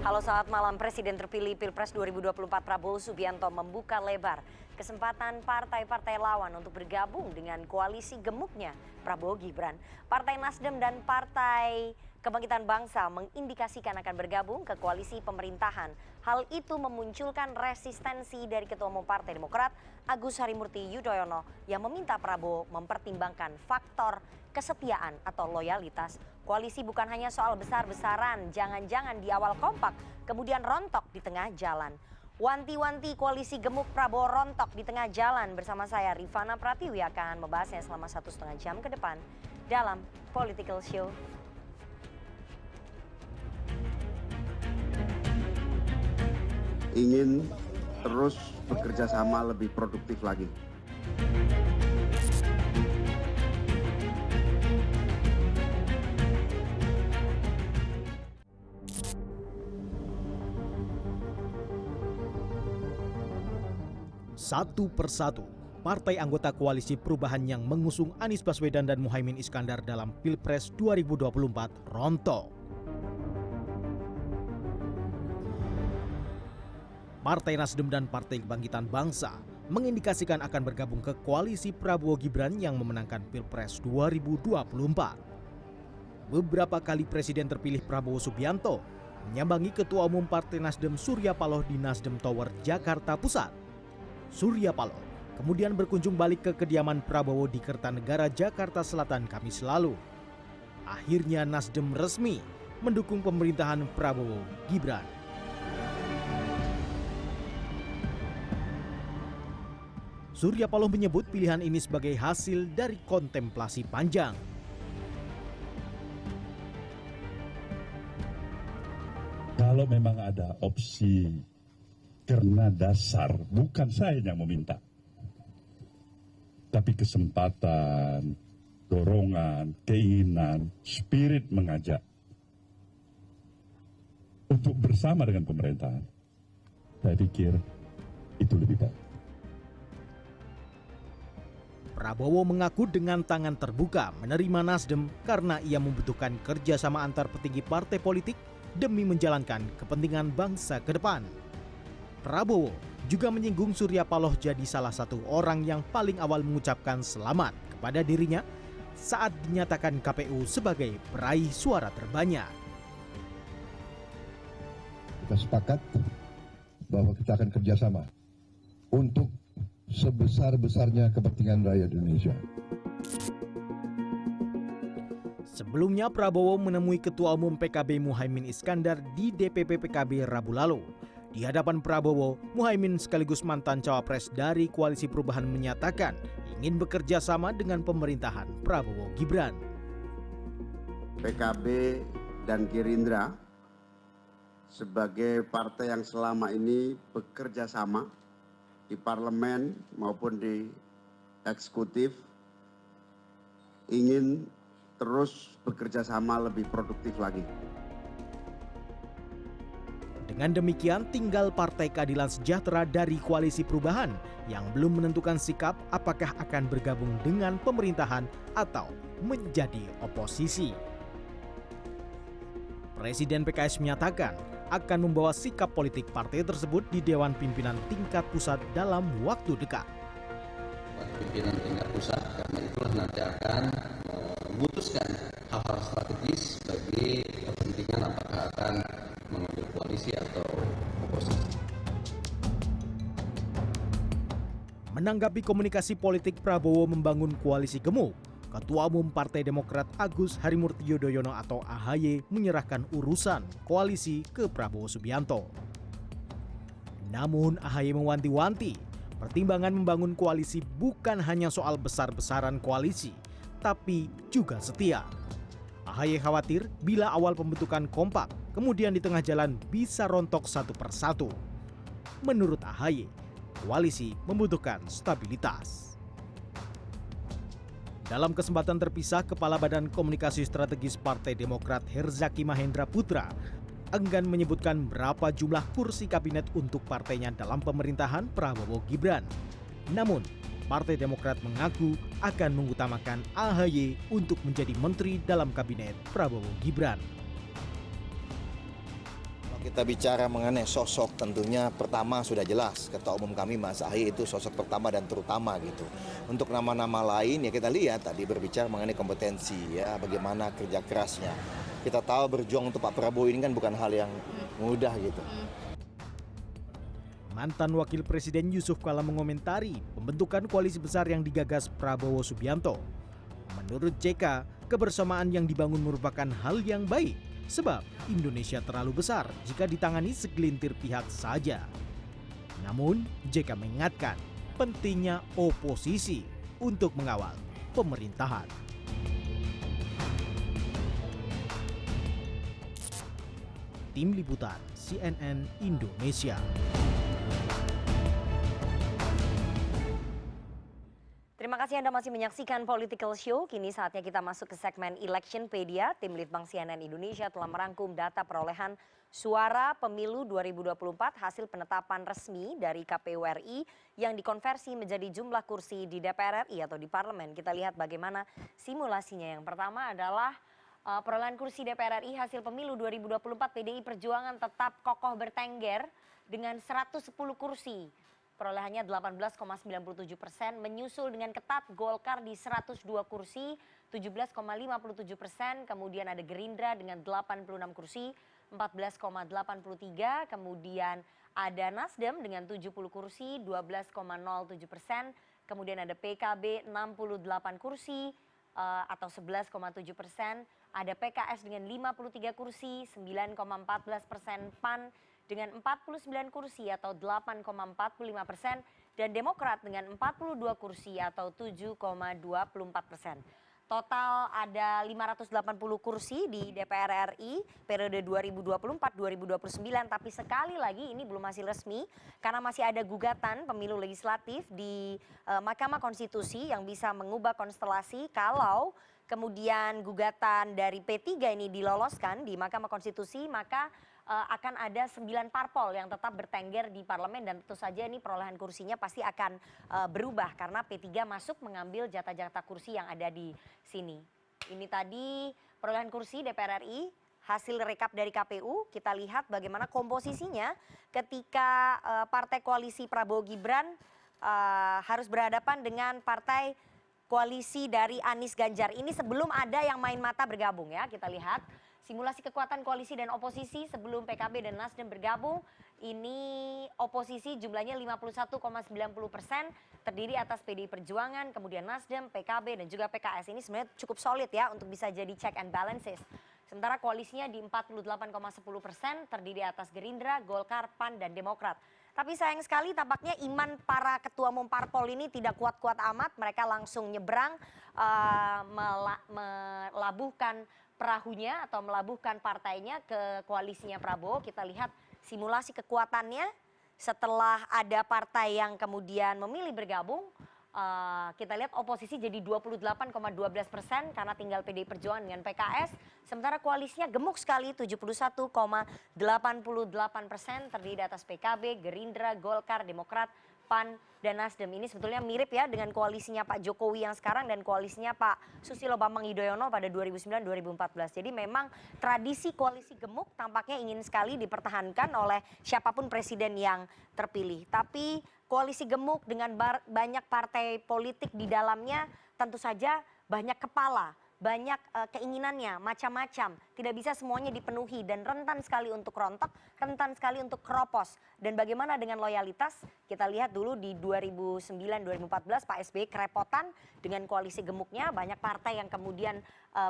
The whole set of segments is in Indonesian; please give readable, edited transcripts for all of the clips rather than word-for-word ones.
Halo, selamat malam. Presiden terpilih Pilpres 2024 Prabowo Subianto membuka lebar kesempatan partai-partai lawan untuk bergabung dengan koalisi gemuknya Prabowo Gibran. Partai Nasdem dan Partai Kebangkitan Bangsa mengindikasikan akan bergabung ke koalisi pemerintahan. Hal itu memunculkan resistensi dari Ketua Umum Partai Demokrat Agus Harimurti Yudhoyono yang meminta Prabowo mempertimbangkan faktor kesetiaan atau loyalitas. Koalisi bukan hanya soal besar-besaran, jangan-jangan di awal kompak, kemudian rontok di tengah jalan. Wanti-wanti koalisi gemuk Prabowo rontok di tengah jalan. Bersama saya Rifana Pratiwi akan membahasnya selama 1,5 jam ke depan dalam Political Show. Ingin terus bekerja sama lebih produktif lagi. Satu persatu, partai anggota koalisi perubahan yang mengusung Anies Baswedan dan Muhaimin Iskandar dalam Pilpres 2024 rontok. Partai Nasdem dan Partai Kebangkitan Bangsa mengindikasikan akan bergabung ke koalisi Prabowo Gibran yang memenangkan Pilpres 2024. Beberapa kali Presiden terpilih Prabowo Subianto menyambangi Ketua Umum Partai Nasdem Surya Paloh di Nasdem Tower, Jakarta Pusat. Surya Paloh kemudian berkunjung balik ke kediaman Prabowo di Kertanegara, Jakarta Selatan Kamis lalu. Akhirnya Nasdem resmi mendukung pemerintahan Prabowo Gibran. Surya Paloh menyebut pilihan ini sebagai hasil dari kontemplasi panjang. Kalau memang ada opsi karena dasar, bukan saya yang meminta, tapi kesempatan, dorongan, keinginan, spirit mengajak untuk bersama dengan pemerintahan, saya pikir itu lebih baik. Prabowo mengaku dengan tangan terbuka menerima Nasdem karena ia membutuhkan kerjasama antar petinggi partai politik demi menjalankan kepentingan bangsa ke depan. Prabowo juga menyinggung Surya Paloh jadi salah satu orang yang paling awal mengucapkan selamat kepada dirinya saat dinyatakan KPU sebagai peraih suara terbanyak. Kita sepakat bahwa kita akan kerjasama untuk sebesar-besarnya kepentingan rakyat Indonesia. Sebelumnya Prabowo menemui Ketua Umum PKB Muhaimin Iskandar di DPP PKB Rabu lalu. Di hadapan Prabowo, Muhaimin sekaligus mantan cawapres dari Koalisi Perubahan menyatakan ingin bekerja sama dengan pemerintahan Prabowo Gibran. PKB dan Gerindra sebagai partai yang selama ini bekerja sama di parlemen maupun di eksekutif ingin terus bekerja sama lebih produktif lagi. Dengan demikian tinggal Partai Keadilan Sejahtera dari Koalisi Perubahan yang belum menentukan sikap apakah akan bergabung dengan pemerintahan atau menjadi oposisi. Presiden PKS menyatakan akan membawa sikap politik partai tersebut di Dewan Pimpinan Tingkat Pusat dalam waktu dekat. Pimpinan tingkat pusat karena itulah nanti akan memutuskan hal-hal strategis bagi kepentingan apakah akan mengambil koalisi atau oposisi. Menanggapi komunikasi politik Prabowo membangun koalisi gemuk, Ketua Umum Partai Demokrat Agus Harimurti Yudhoyono atau AHY menyerahkan urusan koalisi ke Prabowo Subianto. Namun AHY mewanti-wanti, pertimbangan membangun koalisi bukan hanya soal besar-besaran koalisi, tapi juga setia. AHY khawatir bila awal pembentukan kompak, kemudian di tengah jalan bisa rontok satu persatu. Menurut AHY, koalisi membutuhkan stabilitas. Dalam kesempatan terpisah, Kepala Badan Komunikasi Strategis Partai Demokrat Herzaki Mahendra Putra enggan menyebutkan berapa jumlah kursi kabinet untuk partainya dalam pemerintahan Prabowo Gibran. Namun, Partai Demokrat mengaku akan mengutamakan AHY untuk menjadi menteri dalam kabinet Prabowo Gibran. Kita bicara mengenai sosok, tentunya pertama sudah jelas Ketua Umum kami Mas Ahy itu sosok pertama dan terutama gitu. Untuk nama-nama lain ya kita lihat tadi berbicara mengenai kompetensi ya, bagaimana kerja kerasnya. Kita tahu berjuang untuk Pak Prabowo ini kan bukan hal yang mudah gitu. Mantan Wakil Presiden Yusuf Kala mengomentari pembentukan koalisi besar yang digagas Prabowo Subianto. Menurut JK, kebersamaan yang dibangun merupakan hal yang baik. Sebab Indonesia terlalu besar jika ditangani segelintir pihak saja. Namun JK mengingatkan pentingnya oposisi untuk mengawal pemerintahan. Tim Liputan CNN Indonesia. Terima kasih Anda masih menyaksikan Political Show. Kini saatnya kita masuk ke segmen Electionpedia. Tim Litbang CNN Indonesia telah merangkum data perolehan suara pemilu 2024 hasil penetapan resmi dari KPU RI yang dikonversi menjadi jumlah kursi di DPR RI atau di parlemen. Kita lihat bagaimana simulasinya. Yang pertama adalah perolehan kursi DPR RI hasil pemilu 2024. PDI Perjuangan tetap kokoh bertengger dengan 110 kursi. Perolehannya 18,97%, menyusul dengan ketat Golkar di 102 kursi, 17,57%, kemudian ada Gerindra dengan 86 kursi, 14,83%, kemudian ada Nasdem dengan 70 kursi, 12,07%, kemudian ada PKB 68 kursi atau 11,7%, ada PKS dengan 53 kursi, 9,14%, PAN dengan 49 kursi atau 8,45% dan Demokrat dengan 42 kursi atau 7,24%. Total ada 580 kursi di DPR RI periode 2024-2029, tapi sekali lagi ini belum hasil resmi karena masih ada gugatan pemilu legislatif di Mahkamah Konstitusi yang bisa mengubah konstelasi kalau kemudian gugatan dari P3 ini diloloskan di Mahkamah Konstitusi, maka akan ada 9 parpol yang tetap bertengger di parlemen dan tentu saja ini perolehan kursinya pasti akan berubah karena P3 masuk mengambil jatah-jatah kursi yang ada di sini. Ini tadi perolehan kursi DPR RI, hasil rekap dari KPU. Kita lihat bagaimana komposisinya ketika partai koalisi Prabowo Gibran harus berhadapan dengan partai koalisi dari Anies Ganjar. Ini sebelum ada yang main mata bergabung ya, kita lihat. Simulasi kekuatan koalisi dan oposisi sebelum PKB dan Nasdem bergabung, ini oposisi jumlahnya 51,90%, terdiri atas PDI Perjuangan, kemudian Nasdem, PKB dan juga PKS. Ini sebenarnya cukup solid ya untuk bisa jadi check and balances. Sementara koalisinya di 48,10%, terdiri atas Gerindra, Golkar, PAN dan Demokrat. Tapi sayang sekali tampaknya iman para ketua umum parpol ini tidak kuat-kuat amat, mereka langsung nyebrang melabuhkan perahunya atau melabuhkan partainya ke koalisinya Prabowo. Kita lihat simulasi kekuatannya setelah ada partai yang kemudian memilih bergabung. Kita lihat oposisi jadi 28,12% karena tinggal PDI Perjuangan dengan PKS. Sementara koalisinya gemuk sekali 71,88%, terdiri atas PKB, Gerindra, Golkar, Demokrat, PAN dan Nasdem. Ini sebetulnya mirip ya dengan koalisinya Pak Jokowi yang sekarang dan koalisinya Pak Susilo Bambang Yudhoyono pada 2009-2014. Jadi memang tradisi koalisi gemuk tampaknya ingin sekali dipertahankan oleh siapapun presiden yang terpilih. Tapi koalisi gemuk dengan banyak partai politik di dalamnya tentu saja banyak kepala, banyak keinginannya, macam-macam. Tidak bisa semuanya dipenuhi dan rentan sekali untuk rontok, rentan sekali untuk keropos. Dan bagaimana dengan loyalitas? Kita lihat dulu di 2009-2014 Pak SBY kerepotan dengan koalisi gemuknya. Banyak partai yang kemudian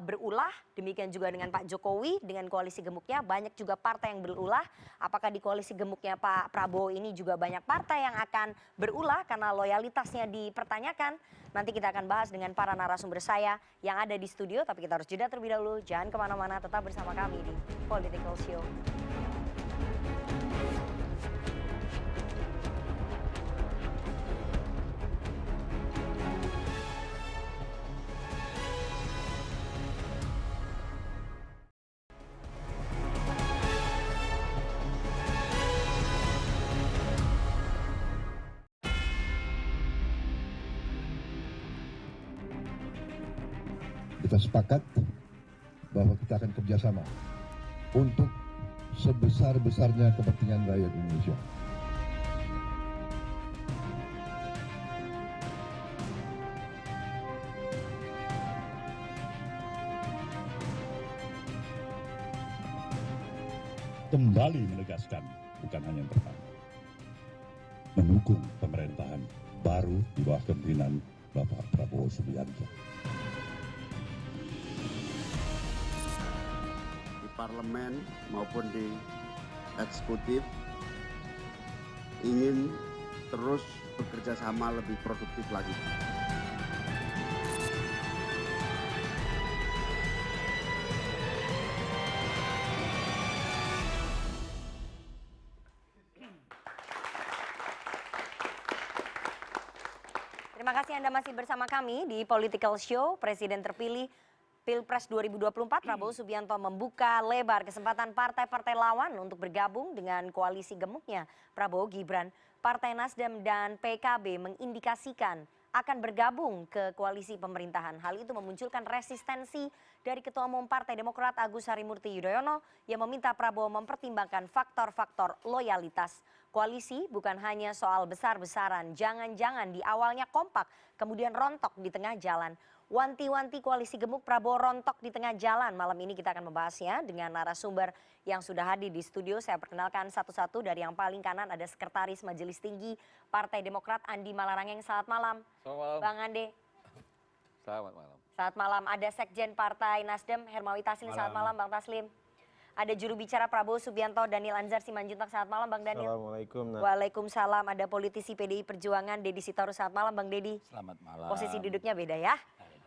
berulah. Demikian juga dengan Pak Jokowi dengan koalisi gemuknya. Banyak juga partai yang berulah. Apakah di koalisi gemuknya Pak Prabowo ini juga banyak partai yang akan berulah karena loyalitasnya dipertanyakan? Nanti kita akan bahas dengan para narasumber saya yang ada di studio. Tapi kita harus jeda terlebih dahulu. Jangan kemana-mana, tetap bersama kami di Political Show. Kita sepakat bahwa kita akan kerjasama untuk sebesar-besarnya kepentingan rakyat Indonesia. Kembali menegaskan, bukan hanya yang pertama, mendukung pemerintahan baru di bawah kepemimpinan Bapak Prabowo Subianto. Di parlemen maupun di eksekutif ingin terus bekerja sama lebih produktif lagi. Terima kasih Anda masih bersama kami di Political Show. Presiden terpilih Pilpres 2024 Prabowo Subianto membuka lebar kesempatan partai-partai lawan untuk bergabung dengan koalisi gemuknya Prabowo Gibran. Partai Nasdem dan PKB mengindikasikan akan bergabung ke koalisi pemerintahan. Hal itu memunculkan resistensi dari Ketua Umum Partai Demokrat Agus Harimurti Yudhoyono yang meminta Prabowo mempertimbangkan faktor-faktor loyalitas. Koalisi bukan hanya soal besar-besaran, jangan-jangan di awalnya kompak, kemudian rontok di tengah jalan. Wanti-wanti koalisi gemuk Prabowo rontok di tengah jalan. Malam ini kita akan membahasnya dengan narasumber yang sudah hadir di studio. Saya perkenalkan satu-satu. Dari yang paling kanan ada Sekretaris Majelis Tinggi Partai Demokrat Andi Malarangeng. Selamat malam. Selamat malam. Bang Ande. Selamat malam. Selamat malam. Ada Sekjen Partai Nasdem Hermawi Taslim. Selamat malam Bang Taslim. Ada juru bicara Prabowo Subianto Daniel Anzar Simanjuntak. Selamat malam Bang Daniel. Assalamualaikum. Waalaikumsalam. Ada politisi PDI Perjuangan Deddy Sitorus. Selamat malam Bang Deddy. Selamat malam. Posisi duduknya beda ya.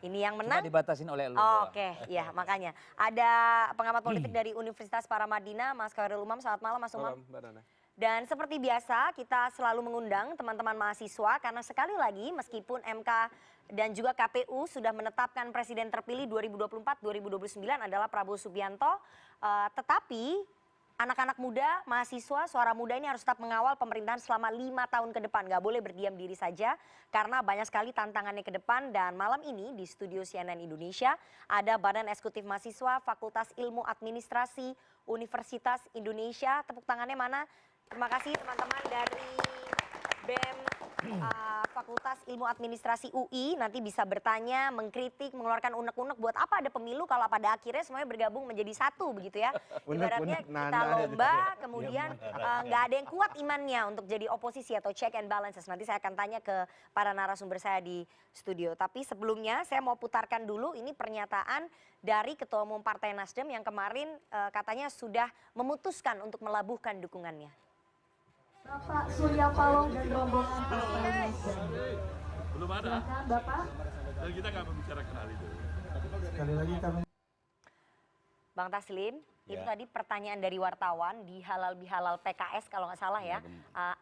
Ini yang menang. Cuma dibatasin oleh lu. Oke, ya makanya. Ada pengamat politik dari Universitas Paramadina, Mas Khairul Umam. Selamat malam Mas Umam. Dan seperti biasa kita selalu mengundang teman-teman mahasiswa karena sekali lagi meskipun MK dan juga KPU sudah menetapkan presiden terpilih 2024-2029 adalah Prabowo Subianto, tetapi anak-anak muda, mahasiswa, suara muda ini harus tetap mengawal pemerintahan selama 5 tahun ke depan. Gak boleh berdiam diri saja karena banyak sekali tantangannya ke depan. Dan malam ini di studio CNN Indonesia ada Badan Eksekutif Mahasiswa Fakultas Ilmu Administrasi Universitas Indonesia. Tepuk tangannya mana? Terima kasih teman-teman dari BEM Fakultas Ilmu Administrasi UI. Nanti bisa bertanya, mengkritik, mengeluarkan unek-unek buat apa ada pemilu kalau pada akhirnya semuanya bergabung menjadi satu begitu ya. Ibaratnya kita lomba kemudian nggak ada yang kuat imannya untuk jadi oposisi atau check and balances. Nanti saya akan tanya ke para narasumber saya di studio. Tapi sebelumnya saya mau putarkan dulu ini pernyataan dari Ketua Umum Partai Nasdem yang kemarin katanya sudah memutuskan untuk melabuhkan dukungannya. Bapak Surya Paloh dan rombongan Partai Nasdem. Belum ada. Silakan Bapak. Dan kita nggak membicarakan hal itu. Sekali lagi kami. Bang Taslim, itu tadi pertanyaan dari wartawan di halal bihalal PKS kalau nggak salah ya.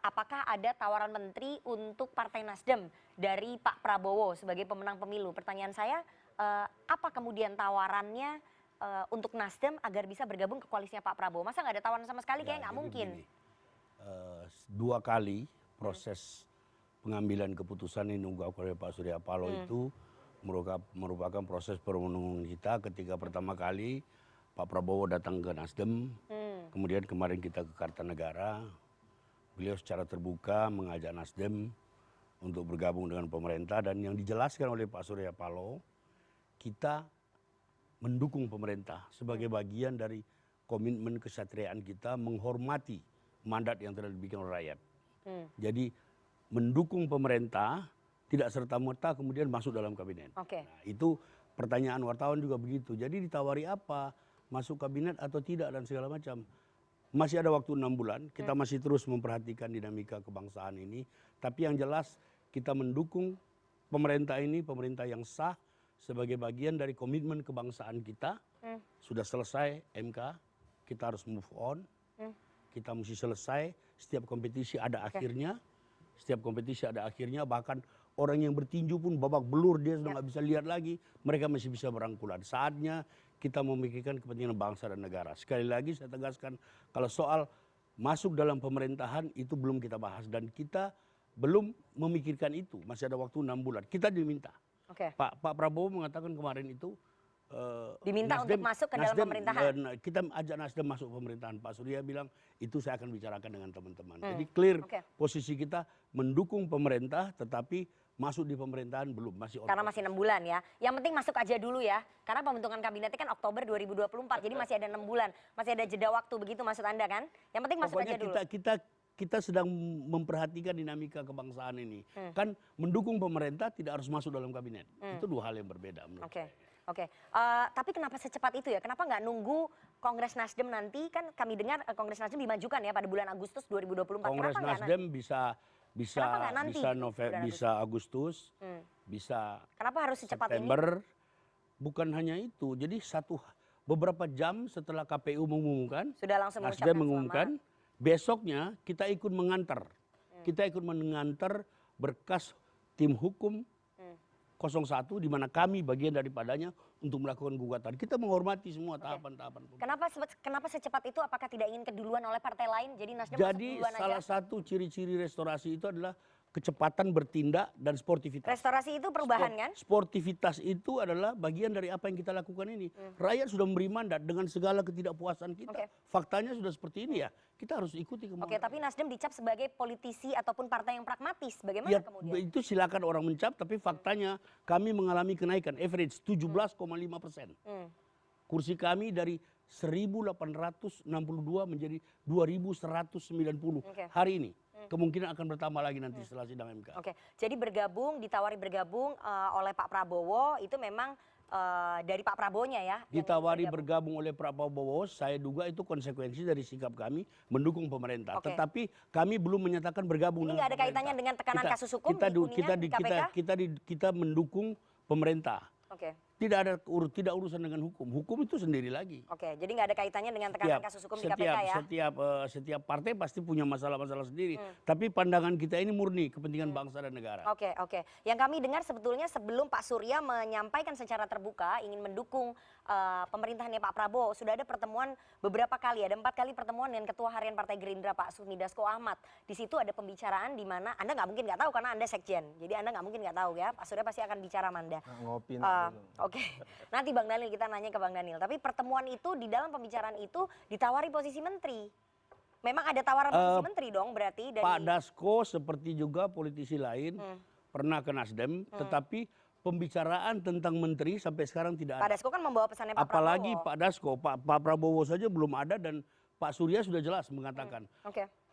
Apakah ada tawaran menteri untuk Partai Nasdem dari Pak Prabowo sebagai pemenang pemilu? Pertanyaan saya, apa kemudian tawarannya untuk Nasdem agar bisa bergabung ke koalisinya Pak Prabowo? Masa nggak ada tawaran sama sekali? Kayak nggak mungkin. Dua kali proses pengambilan keputusan yang diungkap oleh Pak Surya Paloh itu merupakan proses perundungan kita ketika pertama kali Pak Prabowo datang ke Nasdem, kemudian kemarin kita ke Kartanegara, beliau secara terbuka mengajak Nasdem untuk bergabung dengan pemerintah dan yang dijelaskan oleh Pak Surya Paloh, kita mendukung pemerintah sebagai bagian dari komitmen kesatriaan kita menghormati mandat yang telah dibikin oleh rakyat. Jadi mendukung pemerintah tidak serta-merta kemudian masuk dalam kabinet. Oke. Nah, itu pertanyaan wartawan juga begitu. Jadi ditawari apa? Masuk kabinet atau tidak dan segala macam. Masih ada waktu 6 bulan. Kita masih terus memperhatikan dinamika kebangsaan ini. Tapi yang jelas kita mendukung pemerintah ini, pemerintah yang sah sebagai bagian dari komitmen kebangsaan kita. Sudah selesai MK, kita harus move on. Kita mesti selesai, setiap kompetisi ada akhirnya, setiap kompetisi ada akhirnya, bahkan orang yang bertinju pun babak belur dia sudah nggak bisa lihat lagi, mereka masih bisa berangkulan. Saatnya kita memikirkan kepentingan bangsa dan negara. Sekali lagi saya tegaskan, kalau soal masuk dalam pemerintahan itu belum kita bahas dan kita belum memikirkan itu, masih ada waktu 6 bulan. Kita diminta. Pak Prabowo mengatakan kemarin itu Diminta untuk masuk ke dalam pemerintahan. Kita ajak Nasdem masuk pemerintahan. Pak Surya bilang itu saya akan bicarakan dengan teman-teman. Jadi clear posisi kita mendukung pemerintah, tetapi masuk di pemerintahan belum, masih on. Karena masih 6 bulan ya. Yang penting masuk aja dulu ya. Karena pembentukan kabinetnya kan Oktober 2024. Jadi masih ada 6 bulan. Masih ada jeda waktu, begitu maksud Anda kan? Yang penting masuk aja dulu. Kita sedang memperhatikan dinamika kebangsaan ini. Kan mendukung pemerintah tidak harus masuk dalam kabinet. Itu dua hal yang berbeda menurut saya. Oke, tapi kenapa secepat itu ya? Kenapa nggak nunggu Kongres Nasdem nanti? Kan kami dengar Kongres Nasdem dimajukan ya pada bulan Agustus 2024. Kongres Nasdem bisa Agustus, bisa kenapa harus secepat September. Bukan hanya itu, jadi beberapa jam setelah KPU mengumumkan, sudah langsung Nasdem mengumumkan, besoknya kita ikut mengantar. Kita ikut mengantar berkas tim hukum 01 di mana kami bagian daripadanya untuk melakukan gugatan. Kita menghormati semua tahapan-tahapan. Kenapa secepat itu? Apakah tidak ingin keduluan oleh partai lain? Jadi Nasdem Jadi salah satu ciri-ciri restorasi itu adalah kecepatan bertindak dan sportivitas. Restorasi itu perubahan kan? Sportivitas itu adalah bagian dari apa yang kita lakukan ini. Rakyat sudah memberi mandat dengan segala ketidakpuasan kita. Faktanya sudah seperti ini ya. Kita harus ikuti kemauan. Tapi Nasdem dicap sebagai politisi ataupun partai yang pragmatis. Bagaimana ya, kemudian? Itu silakan orang mencap, tapi faktanya kami mengalami kenaikan average 17,5%. Kursi kami dari 1.862 menjadi 2.190 hari ini. Kemungkinan akan bertambah lagi nanti setelah sidang MK. Jadi ditawari bergabung oleh Pak Prabowo itu memang dari Pak Prabowo-nya ya? Ditawari bergabung oleh Pak Prabowo, saya duga itu konsekuensi dari sikap kami mendukung pemerintah. Tetapi kami belum menyatakan bergabung. Ini nggak ada kaitannya dengan tekanan kasus hukum di KPK? Kita mendukung pemerintah. Tidak urusan dengan hukum. Hukum itu sendiri lagi. Jadi nggak ada kaitannya dengan tekanan kasus hukum di KPK ya? Setiap partai pasti punya masalah-masalah sendiri. Tapi pandangan kita ini murni kepentingan bangsa dan negara. Yang kami dengar sebetulnya sebelum Pak Surya menyampaikan secara terbuka ingin mendukung pemerintahannya Pak Prabowo, sudah ada pertemuan beberapa kali. Ada 4 kali pertemuan dengan Ketua Harian Partai Gerindra Pak Sufmi Dasko Ahmad. Di situ ada pembicaraan di mana Anda nggak mungkin nggak tahu karena Anda sekjen. Jadi Anda nggak mungkin nggak tahu ya. Pak Surya pasti akan bicara Manda. Ngopi. Nanti Bang Daniel kita nanya ke Bang Daniel. Tapi pertemuan itu di dalam pembicaraan itu ditawari posisi menteri. Memang ada tawaran posisi menteri dong berarti dari Pak Dasko seperti juga politisi lain pernah ke Nasdem, tetapi pembicaraan tentang menteri sampai sekarang tidak ada. Pak Dasko kan membawa pesannya Pak Prabowo. Apalagi Pak Dasko, Pak Prabowo saja belum ada dan Pak Surya sudah jelas mengatakan.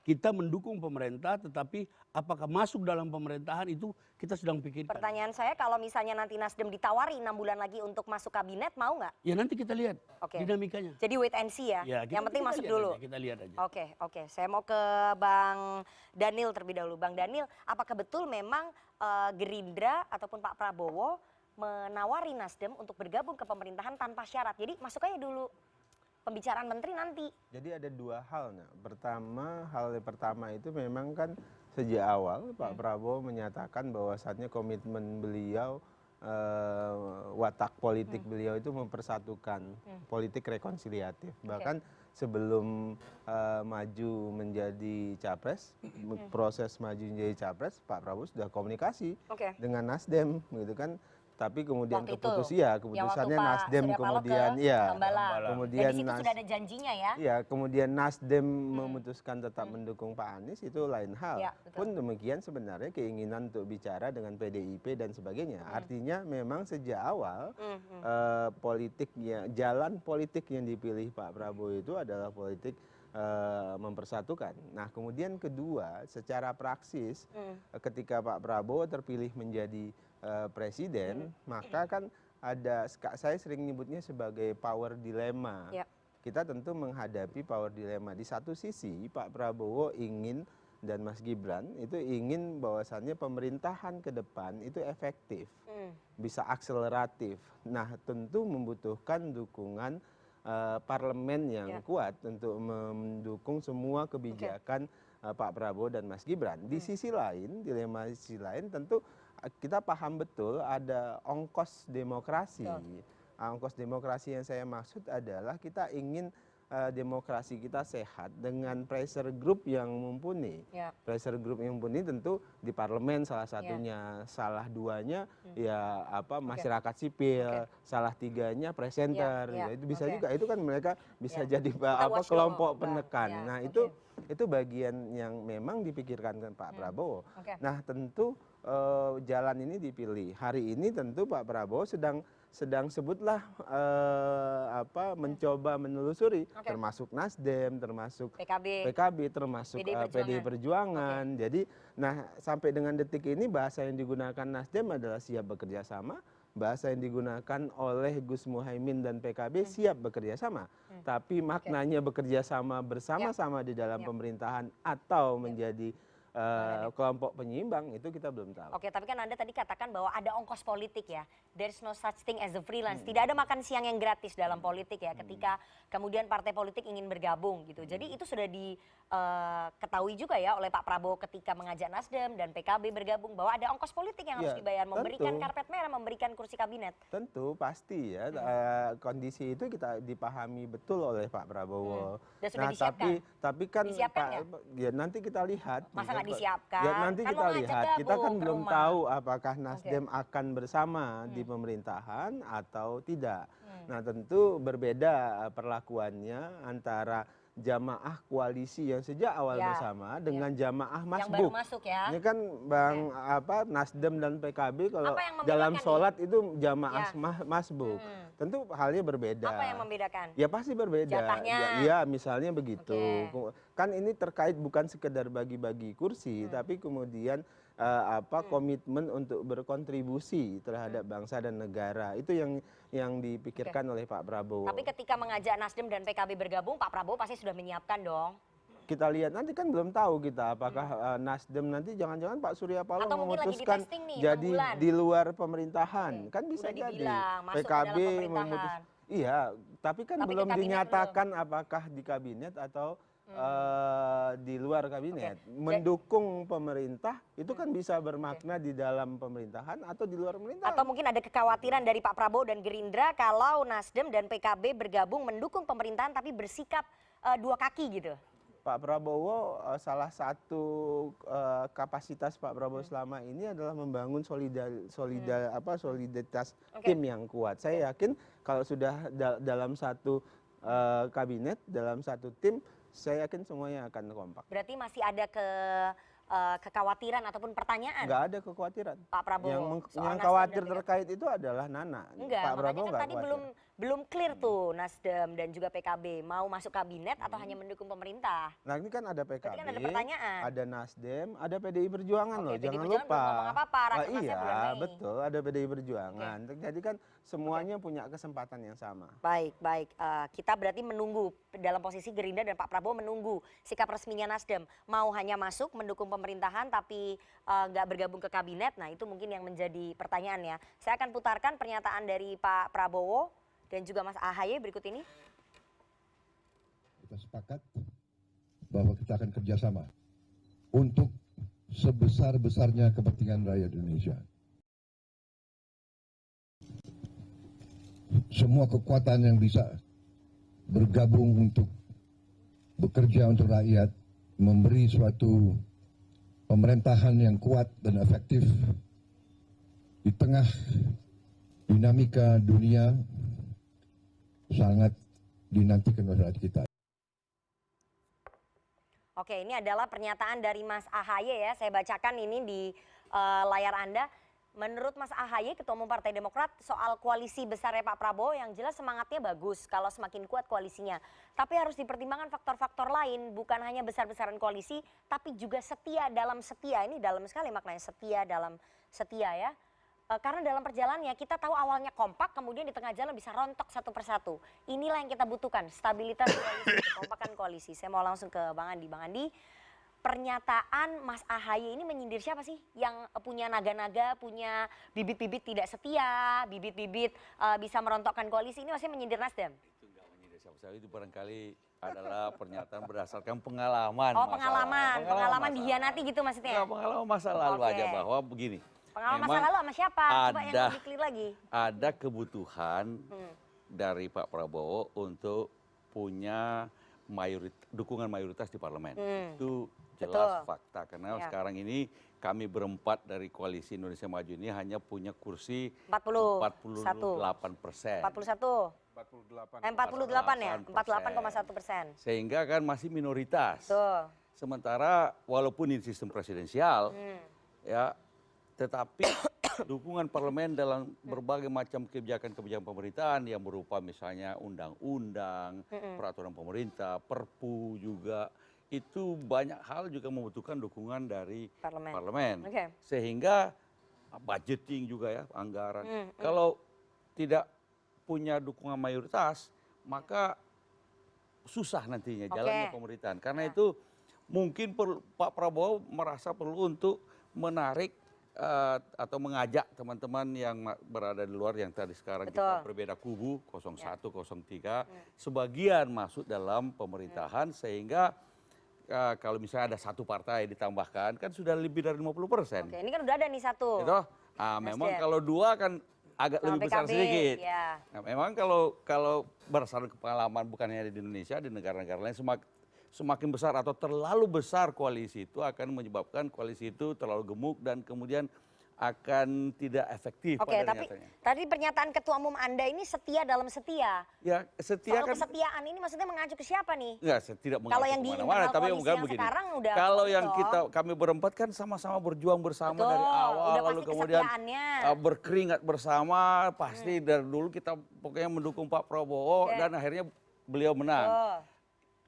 Kita mendukung pemerintah, tetapi apakah masuk dalam pemerintahan itu kita sedang pikirkan. Pertanyaan saya, kalau misalnya nanti Nasdem ditawari 6 bulan lagi untuk masuk kabinet, mau nggak? Ya nanti kita lihat dinamikanya. Jadi wait and see ya? Yang penting masuk dulu? Kita lihat aja. Oke. Saya mau ke Bang Daniel terlebih dahulu. Bang Daniel, apakah betul memang Gerindra ataupun Pak Prabowo menawari Nasdem untuk bergabung ke pemerintahan tanpa syarat? Jadi masuk aja dulu. Pembicaraan menteri nanti. Jadi ada dua hal. Hal yang pertama itu memang kan sejak awal Pak Prabowo menyatakan bahwasannya komitmen beliau, watak politik beliau itu mempersatukan politik rekonsiliatif. Bahkan sebelum maju menjadi capres, proses maju menjadi capres, Pak Prabowo sudah komunikasi dengan Nasdem, gitu kan. Tapi kemudian keputusannya Nasdem kemudian kemudian di situ sudah ada janjinya ya. Ya, kemudian Nasdem memutuskan tetap mendukung Pak Anies itu lain hal. Pun demikian sebenarnya keinginan untuk bicara dengan PDIP dan sebagainya. Artinya memang sejak awal jalan politik yang dipilih Pak Prabowo itu adalah politik mempersatukan. Nah, kemudian kedua, secara praksis ketika Pak Prabowo terpilih menjadi presiden, maka kan ada, saya sering nyebutnya sebagai power dilemma. Kita tentu menghadapi power dilemma. Di satu sisi Pak Prabowo ingin dan Mas Gibran itu ingin bahwasannya pemerintahan ke depan itu efektif, bisa akseleratif. Nah, tentu membutuhkan dukungan parlemen yang kuat untuk mendukung semua kebijakan Pak Prabowo dan Mas Gibran. Di sisi lain, dilema sisi lain tentu kita paham betul ada ongkos demokrasi. Ongkos demokrasi yang saya maksud adalah kita ingin demokrasi kita sehat dengan pressure group yang mumpuni. Pressure group yang mumpuni tentu di parlemen salah satunya, salah duanya ya masyarakat sipil, salah tiganya presenter. Itu bisa juga, itu kan mereka bisa jadi kelompok penekan. Nah itu bagian yang memang dipikirkan Pak Prabowo. Nah tentu jalan ini dipilih. Hari ini tentu Pak Prabowo sedang sebutlah mencoba menelusuri, termasuk Nasdem, termasuk PKB, termasuk PDI Perjuangan. Jadi, nah sampai dengan detik ini bahasa yang digunakan Nasdem adalah siap bekerja sama, bahasa yang digunakan oleh Gus Muhaimin dan PKB siap bekerja sama. Tapi maknanya bekerja sama bersama-sama di dalam pemerintahan atau menjadi kelompok penyeimbang itu kita belum tahu. Oke, tapi kan Anda tadi katakan bahwa ada ongkos politik ya. There's no such thing as a freelance. Tidak ada makan siang yang gratis dalam politik ya. Ketika kemudian partai politik ingin bergabung gitu. Jadi itu sudah diketahui juga ya oleh Pak Prabowo ketika mengajak Nasdem dan PKB bergabung bahwa ada ongkos politik yang harus dibayar, memberikan karpet merah, memberikan kursi kabinet. Tentu pasti ya. Kondisi itu kita dipahami betul oleh Pak Prabowo. Dan sudah disiapkan. Tapi kan ya nanti kita lihat. Masa nggak disiapkan? Ya, nanti kita lihat. Kita kan belum tahu apakah Nasdem akan bersama di pemerintahan atau tidak. Nah tentu berbeda perlakuannya antara jamaah koalisi yang sejak awal bersama dengan jamaah masbuk. Yang baru masuk ya. Ini kan Nasdem dan PKB kalau dalam sholat itu jamaah masbuk. Tentu halnya berbeda. Apa yang membedakan? Ya pasti berbeda. Jatahnya. Ya misalnya begitu. Kan ini terkait bukan sekedar bagi-bagi kursi, tapi kemudian komitmen untuk berkontribusi terhadap bangsa dan negara. Itu yang dipikirkan oleh Pak Prabowo. Tapi ketika mengajak Nasdem dan PKB bergabung, Pak Prabowo pasti sudah menyiapkan dong. Kita lihat nanti kan belum tahu kita apakah Nasdem nanti jangan-jangan Pak Surya Paloh memutuskan jadi di luar pemerintahan. Kan bisa jadi. PKB memutuskan. Iya, tapi kan belum dinyatakan apakah di kabinet atau di luar kabinet. Mendukung pemerintah itu kan bisa bermakna di dalam pemerintahan atau di luar pemerintahan. Atau mungkin ada kekhawatiran dari Pak Prabowo dan Gerindra kalau Nasdem dan PKB bergabung mendukung pemerintahan tapi bersikap dua kaki gitu. Pak Prabowo salah satu kapasitas Pak Prabowo selama ini adalah membangun soliditas tim yang kuat. Saya yakin kalau sudah dalam satu kabinet, dalam satu tim, saya yakin semuanya akan kompak. Berarti masih ada kekhawatiran ataupun pertanyaan? Enggak ada kekhawatiran. Pak Prabowo. Yang khawatir terkait itu adalah Nana. Enggak, Pak Prabowo makanya kan tadi belum clear tuh Nasdem dan juga PKB mau masuk kabinet atau hanya mendukung pemerintah. Nah ini kan ada PKB, kan ada pertanyaan. Ada Nasdem, ada PDI Perjuangan loh, PDI jangan Perjuangan lupa. belum ngomong apa-apa, Iya betul, ada PDI Perjuangan. Jadi kan semuanya punya kesempatan yang sama. Baik. Kita berarti menunggu dalam posisi Gerindra dan Pak Prabowo menunggu sikap resminya Nasdem. Mau hanya masuk mendukung pemerintahan tapi nggak bergabung ke kabinet. Nah itu mungkin yang menjadi pertanyaan ya. Saya akan putarkan pernyataan dari Pak Prabowo dan juga Mas AHY berikut ini. Kita sepakat bahwa kita akan kerjasama untuk sebesar-besarnya kepentingan rakyat Indonesia. Semua kekuatan yang bisa bergabung untuk bekerja untuk rakyat, memberi suatu pemerintahan yang kuat dan efektif di tengah dinamika dunia sangat dinantikan oleh rakyat kita. Oke, ini adalah pernyataan dari Mas AHY ya. Saya bacakan ini di layar Anda. Menurut Mas AHY, Ketua Umum Partai Demokrat, soal koalisi besarnya Pak Prabowo yang jelas semangatnya bagus kalau semakin kuat koalisinya. Tapi harus dipertimbangkan faktor-faktor lain, bukan hanya besar-besaran koalisi, tapi juga setia dalam setia. Ini dalam sekali maknanya, setia dalam setia ya. Karena dalam perjalanannya kita tahu awalnya kompak, kemudian di tengah jalan bisa rontok satu persatu. Inilah yang kita butuhkan, stabilitas koalisi, kekompakan koalisi. Saya mau langsung ke Bang Andi. Bang Andi, pernyataan Mas AHY ini menyindir siapa sih? Yang punya naga-naga, punya bibit-bibit tidak setia, bibit-bibit bisa merontokkan koalisi, ini maksudnya menyindir Nasdem? Itu enggak menyindir siapa-siapa, itu barangkali adalah pernyataan berdasarkan pengalaman. Oh pengalaman dihianati gitu maksudnya? Enggak, pengalaman masa lalu aja bahwa begini. Pengalaman masa lalu sama siapa? Coba yang lebih clear lagi. Ada kebutuhan dari Pak Prabowo untuk punya dukungan mayoritas di parlemen. Itu jelas fakta, karena sekarang ini kami berempat dari koalisi Indonesia Maju ini hanya punya kursi 48%. 48 ya, 48,1%. Sehingga kan masih minoritas. Betul. Sementara walaupun ini sistem presidensial, ya, tetapi dukungan parlemen dalam berbagai macam kebijakan-kebijakan pemerintahan yang berupa misalnya undang-undang, peraturan pemerintah, perpu juga, itu banyak hal juga membutuhkan dukungan dari parlemen. Sehingga budgeting juga ya, anggaran. Kalau tidak punya dukungan mayoritas, maka susah nantinya jalannya pemerintahan. Karena itu mungkin Pak Prabowo merasa perlu untuk menarik atau mengajak teman-teman yang berada di luar yang tadi sekarang kita berbeda kubu 01, 03, sebagian masuk dalam pemerintahan sehingga kalau misalnya ada satu partai ditambahkan kan sudah lebih dari 50%. Oke, ini kan udah ada nih satu. Gitu? Memang kalau dua kan agak lebih besar sedikit. Nah, memang kalau berdasarkan pengalaman bukan hanya di Indonesia, di negara-negara lain semakin besar atau terlalu besar koalisi itu akan menyebabkan koalisi itu terlalu gemuk dan kemudian akan tidak efektif. Oke, tapi tadi pernyataan Ketua Umum Anda ini setia dalam setia. Ya, setia soal kan. Kesetiaan ini maksudnya mengacu ke siapa nih? Enggak, tidak mengacu kalau yang di internal tapi koalisi yang begini. Sekarang udah kalau yang kami berempat kan sama-sama berjuang bersama dari awal, lalu kemudian berkeringat bersama, pasti dari dulu kita pokoknya mendukung Pak Prabowo dan akhirnya beliau menang.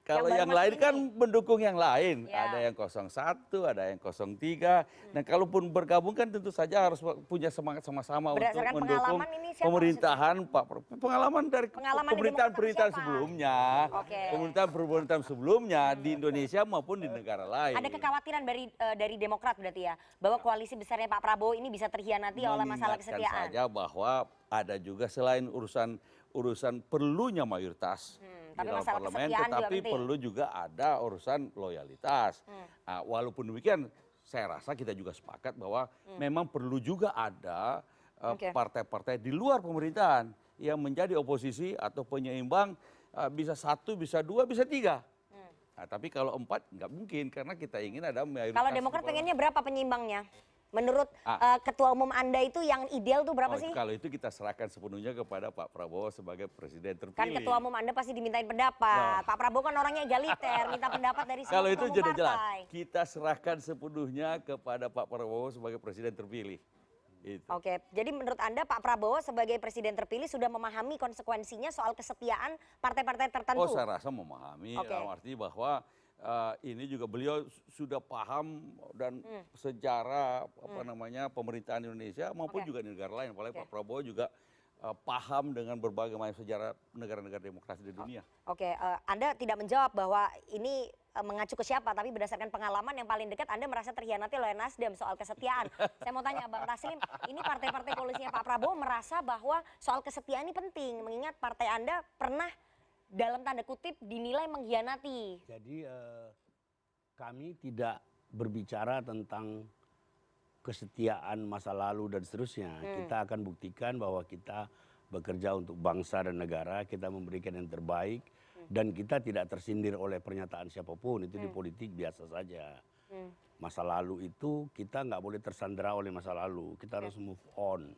Kalau yang lain kan mendukung yang lain, ada yang 01, ada yang 03. Dan kalaupun bergabung kan tentu saja harus punya semangat sama-sama untuk mendukung pemerintahan Pak Prabowo. Pengalaman dari pemerintahan sebelumnya, pemerintahan sebelumnya di Indonesia maupun di negara lain. Ada kekhawatiran dari Demokrat berarti ya, bahwa koalisi besarnya Pak Prabowo ini bisa terhianati oleh masalah kesetiaan. Saja bahwa ada juga selain urusan perlunya mayoritas di dalam parlemen, tetapi perlu juga ada urusan loyalitas. Nah, walaupun demikian, saya rasa kita juga sepakat bahwa memang perlu juga ada partai-partai di luar pemerintahan yang menjadi oposisi atau penyeimbang, bisa 1, bisa 2, bisa 3. Nah, tapi kalau 4 nggak mungkin karena kita ingin ada mayoritas. Kalau Demokrat pengennya berapa penyeimbangnya? Menurut Ketua Umum Anda itu yang ideal tuh berapa sih? Kalau itu kita serahkan sepenuhnya kepada Pak Prabowo sebagai presiden terpilih. Kan Ketua Umum Anda pasti dimintain pendapat. Pak Prabowo kan orangnya egaliter, minta pendapat dari semua Kalau itu ketua jadi umum jelas, partai. kita serahkan sepenuhnya kepada Pak Prabowo sebagai presiden terpilih. Itu. Oke, jadi menurut Anda Pak Prabowo sebagai presiden terpilih sudah memahami konsekuensinya soal kesetiaan partai-partai tertentu? Oh, saya rasa memahami, dalam arti bahwa ini juga beliau sudah paham dan sejarah pemerintahan Indonesia maupun juga di negara lain. Apalagi Pak Prabowo juga paham dengan berbagai macam sejarah negara-negara demokrasi di dunia. Oke, Anda tidak menjawab bahwa ini mengacu ke siapa, tapi berdasarkan pengalaman yang paling dekat Anda merasa terhianati oleh Nasdem soal kesetiaan. Saya mau tanya Bang Taslim, ini partai-partai koalisinya Pak Prabowo merasa bahwa soal kesetiaan ini penting, mengingat partai Anda pernah dalam tanda kutip dinilai mengkhianati. Jadi kami tidak berbicara tentang kesetiaan masa lalu dan seterusnya. Kita akan buktikan bahwa kita bekerja untuk bangsa dan negara, kita memberikan yang terbaik dan kita tidak tersindir oleh pernyataan siapapun. Itu di politik biasa saja. Masa lalu itu kita nggak boleh tersandera oleh masa lalu, kita harus move on.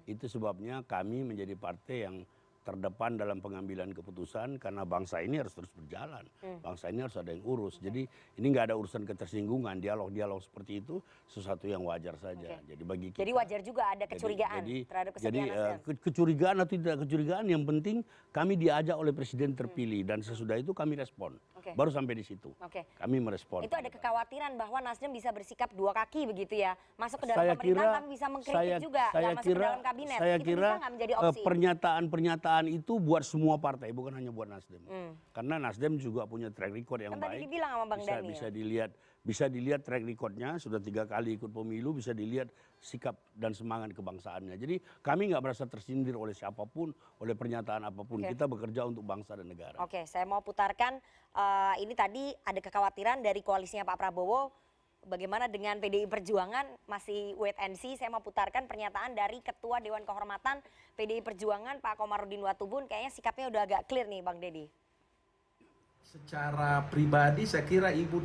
Itu sebabnya kami menjadi partai yang terdepan dalam pengambilan keputusan karena bangsa ini harus terus berjalan. Bangsa ini harus ada yang urus. Jadi ini nggak ada urusan ketersinggungan. Dialog-dialog seperti itu sesuatu yang wajar saja. Jadi bagi kita. Jadi wajar juga ada kecurigaan terhadap kesetiaan Nasdem. Kecurigaan atau tidak kecurigaan yang penting kami diajak oleh presiden terpilih dan sesudah itu kami respon. Baru sampai di situ. Kami merespon. Itu ada kekhawatiran bahwa Nasdem bisa bersikap dua kaki begitu ya. Masuk ke dalam pemerintahan tapi bisa mengkritik juga. Nggak masuk ke dalam kabinet. Saya itu kira bisa nggak menjadi opsi? Pernyataan itu buat semua partai, bukan hanya buat Nasdem. Karena Nasdem juga punya track record yang kan baik. Tadi dibilang sama Bang Daniel. Bisa dilihat track recordnya, sudah 3 kali ikut pemilu, bisa dilihat sikap dan semangat kebangsaannya. Jadi kami nggak merasa tersindir oleh siapapun, oleh pernyataan apapun. Kita bekerja untuk bangsa dan negara. Oke, saya mau putarkan ini tadi ada kekhawatiran dari koalisinya Pak Prabowo. Bagaimana dengan PDI Perjuangan, masih wait and see. Saya mau putarkan pernyataan dari Ketua Dewan Kehormatan PDI Perjuangan Pak Komarudin Watubun. Kayaknya sikapnya udah agak clear nih Bang Deddy. Secara pribadi saya kira Ibu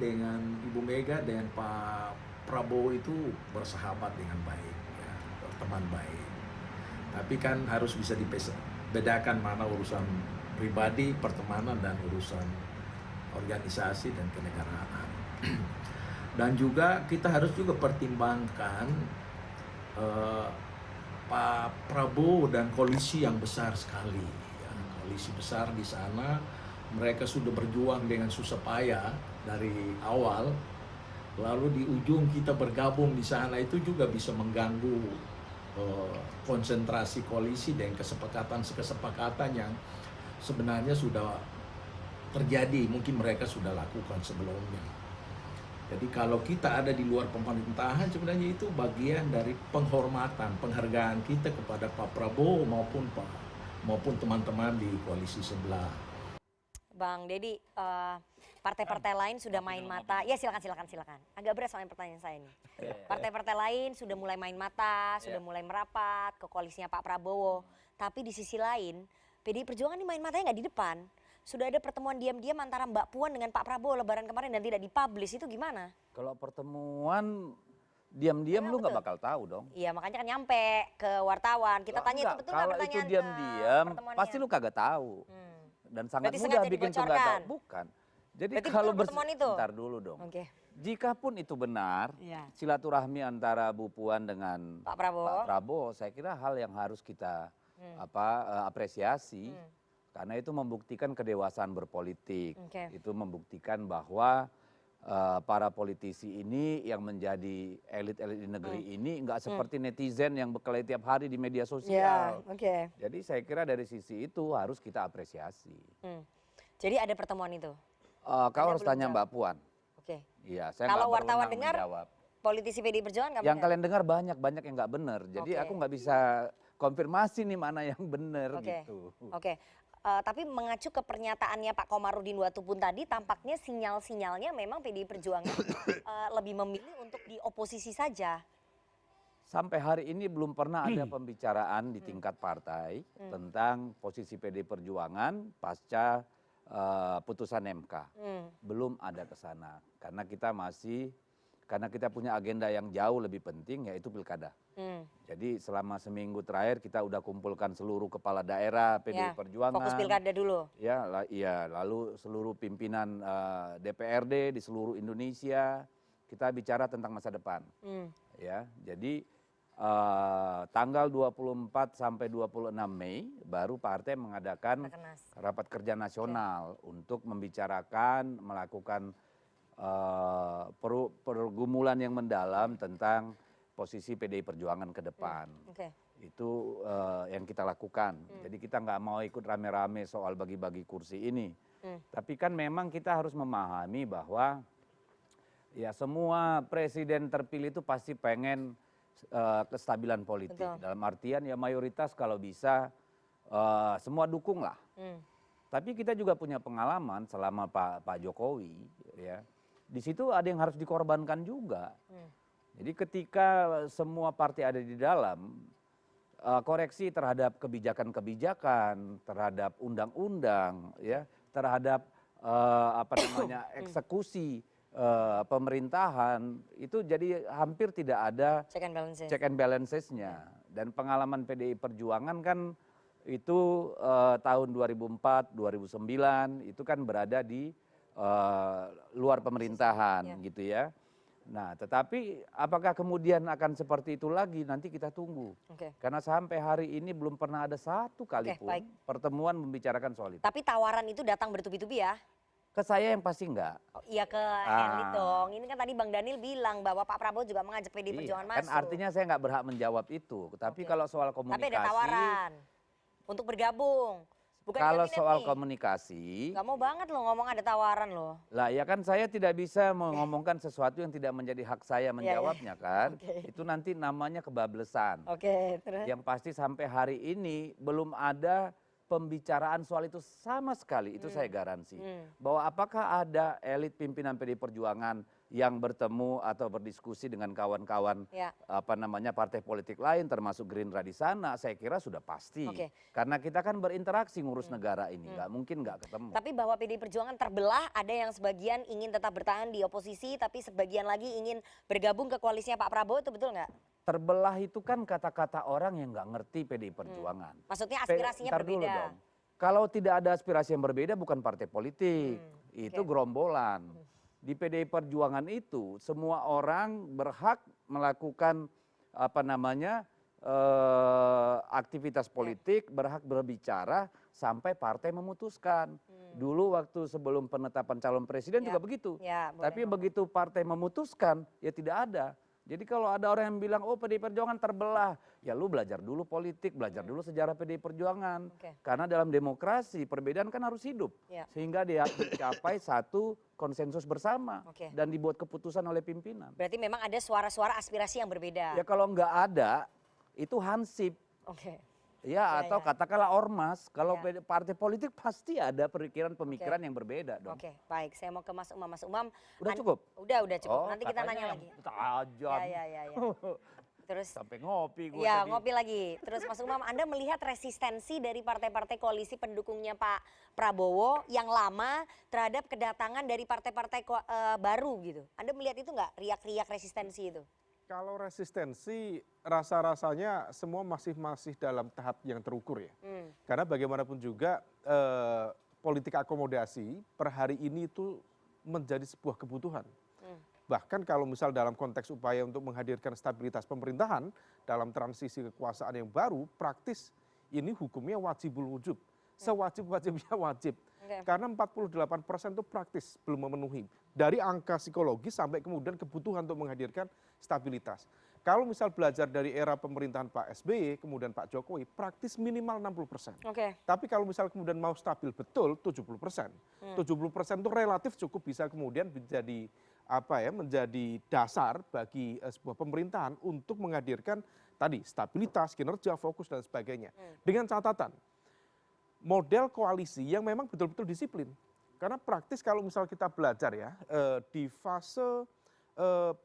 Mega dengan Pak Prabowo itu bersahabat dengan baik, ya, berteman baik. Tapi kan harus bisa dibedakan mana urusan pribadi, pertemanan, dan urusan organisasi dan kenegaraan. Dan juga kita harus juga pertimbangkan Pak Prabowo dan koalisi yang besar sekali. Ya, koalisi besar di sana, mereka sudah berjuang dengan susah payah dari awal. Lalu di ujung kita bergabung di sana itu juga bisa mengganggu konsentrasi koalisi dan kesepakatan yang sebenarnya sudah terjadi, mungkin mereka sudah lakukan sebelumnya. Jadi kalau kita ada di luar pemerintahan, sebenarnya itu bagian dari penghormatan, penghargaan kita kepada Pak Prabowo maupun teman-teman di koalisi sebelah. Bang Deddy, partai-partai lain sudah main mata. Ya silakan. Agak berat soalnya pertanyaan saya ini. Partai-partai lain sudah mulai main mata, sudah mulai merapat ke koalisinya Pak Prabowo. Tapi di sisi lain, PDI Perjuangan ini main matanya nggak di depan. Sudah ada pertemuan diam-diam antara Mbak Puan dengan Pak Prabowo lebaran kemarin dan tidak dipublish, itu gimana? Kalau pertemuan diam-diam lu nggak bakal tahu dong. Iya, makanya kan nyampe ke wartawan. Kita tanya itu betul nggak pertanyaan? Kalau itu diam-diam, pasti lu kagak tahu. Dan sangat mudah bikin tuh nggak tahu. Bukan. Jadi kalau bentar dulu dong. Jikapun itu benar, silaturahmi antara Bu Puan dengan Pak Prabowo, saya kira hal yang harus kita apresiasi. Karena itu membuktikan kedewasaan berpolitik. Itu membuktikan bahwa para politisi ini yang menjadi elit-elit di negeri ini nggak seperti netizen yang berkelahi tiap hari di media sosial. Jadi saya kira dari sisi itu harus kita apresiasi. Jadi ada pertemuan itu? Kau harus tanya Mbak Puan. Iya, saya kalau wartawan dengar, politisi PDI Perjuangan nggak benar? Yang kalian dengar banyak yang nggak benar. Jadi aku nggak bisa konfirmasi nih mana yang benar gitu. Tapi mengacu ke pernyataannya Pak Komarudin Watubun tadi, tampaknya sinyal-sinyalnya memang PDI Perjuangan lebih memilih untuk di oposisi saja. Sampai hari ini belum pernah ada pembicaraan di tingkat partai tentang posisi PDI Perjuangan pasca putusan MK. Belum ada ke sana. Karena kita punya agenda yang jauh lebih penting, yaitu pilkada. Jadi selama seminggu terakhir kita udah kumpulkan seluruh kepala daerah PDI Perjuangan. Fokus pilkada dulu. Lalu seluruh pimpinan DPRD di seluruh Indonesia, kita bicara tentang masa depan. Jadi tanggal 24 sampai 26 Mei baru partai mengadakan rapat kerja nasional untuk membicarakan, melakukan pergumulan yang mendalam tentang posisi PDI Perjuangan ke depan. Itu yang kita lakukan. Jadi kita nggak mau ikut rame-rame soal bagi-bagi kursi ini. Tapi kan memang kita harus memahami bahwa ya semua presiden terpilih itu pasti pengen kestabilan politik. Dalam artian ya mayoritas kalau bisa semua dukung lah. Tapi kita juga punya pengalaman selama Pak Jokowi, ya. Di situ ada yang harus dikorbankan juga. Jadi ketika semua partai ada di dalam, koreksi terhadap kebijakan-kebijakan, terhadap undang-undang, ya, terhadap eksekusi pemerintahan, itu jadi hampir tidak ada check and balancesnya. Dan pengalaman PDI Perjuangan kan itu tahun 2004, 2009 itu kan berada di luar pemerintahan gitu ya. Nah, tetapi apakah kemudian akan seperti itu lagi? Nanti kita tunggu. Karena sampai hari ini belum pernah ada satu kali pun pertemuan membicarakan soal itu. Tapi tawaran itu datang bertubi-tubi ya? Ke saya yang pasti enggak. Iya ke elit dong. Ini kan tadi Bang Daniel bilang bahwa Pak Prabowo juga mengajak PDI Perjuangan masuk. Kan artinya saya nggak berhak menjawab itu. Tapi kalau soal komunikasi. Tapi ada tawaran untuk bergabung. Bukan kalau soal komunikasi. Gak mau banget loh ngomong ada tawaran loh. Lah ya kan saya tidak bisa mengomongkan sesuatu yang tidak menjadi hak saya menjawabnya kan. Itu nanti namanya kebablasan. Terus? Yang pasti sampai hari ini belum ada pembicaraan soal itu sama sekali, itu saya garansi. Bahwa apakah ada elit pimpinan PDI Perjuangan yang bertemu atau berdiskusi dengan kawan-kawan partai politik lain termasuk Gerindra di sana, saya kira sudah pasti. Karena kita kan berinteraksi ngurus negara ini, nggak mungkin nggak ketemu. Tapi bahwa PDI Perjuangan terbelah, ada yang sebagian ingin tetap bertahan di oposisi, tapi sebagian lagi ingin bergabung ke koalisinya Pak Prabowo, itu betul nggak? Terbelah itu kan kata-kata orang yang nggak ngerti PDI Perjuangan. Maksudnya aspirasinya berbeda. Kalau tidak ada aspirasi yang berbeda bukan partai politik, itu gerombolan. Di PDI Perjuangan itu semua orang berhak melakukan aktivitas politik, berhak berbicara sampai partai memutuskan. Dulu waktu sebelum penetapan calon presiden juga begitu. Tapi begitu partai memutuskan ya tidak ada. Jadi kalau ada orang yang bilang, oh PDI Perjuangan terbelah, ya lu belajar dulu politik, belajar dulu sejarah PDI Perjuangan. Karena dalam demokrasi perbedaan kan harus hidup. Sehingga dia dicapai satu konsensus bersama dan dibuat keputusan oleh pimpinan. Berarti memang ada suara-suara aspirasi yang berbeda. Ya kalau nggak ada, itu hansip. Ya, atau katakanlah ormas, kalau partai politik pasti ada pemikiran yang berbeda dong. Baik, saya mau ke Mas Umam. Mas Umam, udah cukup? Udah cukup. Nanti kita nanya lagi. Tajam. Ya. Terus sampai ngopi gue tadi. Ngopi lagi. Terus Mas Umam, Anda melihat resistensi dari partai-partai koalisi pendukungnya Pak Prabowo yang lama terhadap kedatangan dari partai-partai baru gitu. Anda melihat itu nggak, riak-riak resistensi itu? Kalau resistensi rasa-rasanya semua masih dalam tahap yang terukur ya. Karena bagaimanapun juga politik akomodasi per hari ini itu menjadi sebuah kebutuhan. Bahkan kalau misal dalam konteks upaya untuk menghadirkan stabilitas pemerintahan dalam transisi kekuasaan yang baru, praktis ini hukumnya wajibul wujub. Sewajib-wajibnya wajib. Karena 48% itu praktis belum memenuhi. Dari angka psikologis sampai kemudian kebutuhan untuk menghadirkan stabilitas. Kalau misal belajar dari era pemerintahan Pak SBY, kemudian Pak Jokowi, praktis minimal 60%. Tapi kalau misal kemudian mau stabil betul 70%. 70% itu relatif cukup bisa kemudian menjadi dasar bagi sebuah pemerintahan untuk menghadirkan tadi stabilitas, kinerja, fokus dan sebagainya. Dengan catatan model koalisi yang memang betul-betul disiplin. Karena praktis kalau misal kita belajar ya, di fase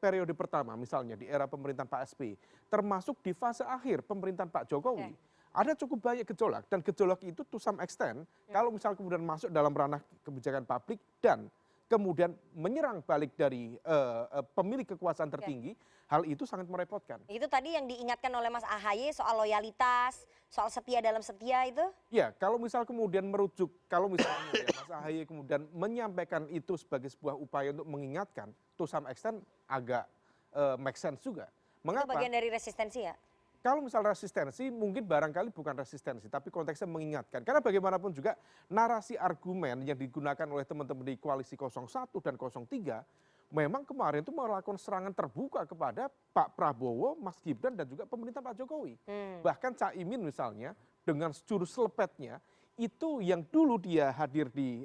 periode pertama misalnya di era pemerintahan Pak SBY, termasuk di fase akhir pemerintahan Pak Jokowi, ada cukup banyak gejolak. Dan gejolak itu to some extent, kalau misal kemudian masuk dalam ranah kebijakan publik dan kemudian menyerang balik dari pemilik kekuasaan tertinggi, hal itu sangat merepotkan. Itu tadi yang diingatkan oleh Mas AHY soal loyalitas, soal setia dalam setia itu? Ya, kalau misal kemudian merujuk, kalau misalnya Mas AHY kemudian menyampaikan itu sebagai sebuah upaya untuk mengingatkan, to some extent agak make sense juga. Mengapa? Itu bagian dari resistensi ya? Kalau misal resistensi mungkin barangkali bukan resistensi tapi konteksnya mengingatkan. Karena bagaimanapun juga narasi argumen yang digunakan oleh teman-teman di koalisi 01 dan 03 memang kemarin itu melakukan serangan terbuka kepada Pak Prabowo, Mas Gibran dan juga pemerintah Pak Jokowi. Bahkan Caimin misalnya dengan jurus selepetnya itu yang dulu dia hadir di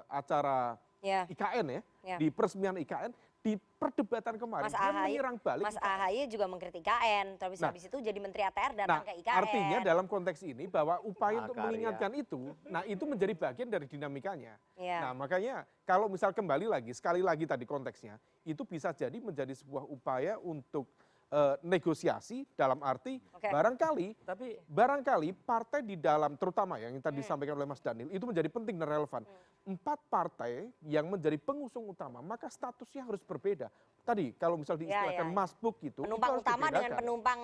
acara IKN ya, di peresmian IKN, di perdebatan kemarin dia menyerang balik. Mas AHY juga mengkritik IKN, terus habis itu jadi Menteri ATR datang ke IKN. Artinya dalam konteks ini bahwa upaya untuk mengingatkan itu, nah itu menjadi bagian dari dinamikanya. Nah makanya kalau misal kembali lagi, sekali lagi tadi konteksnya, itu bisa jadi menjadi sebuah upaya untuk negosiasi dalam arti barangkali partai di dalam terutama yang tadi disampaikan oleh Mas Daniel itu menjadi penting dan relevan. 4 partai yang menjadi pengusung utama maka statusnya harus berbeda. Tadi kalau misal diistilahkan masbuk itu penumpang itu utama dengan penumpang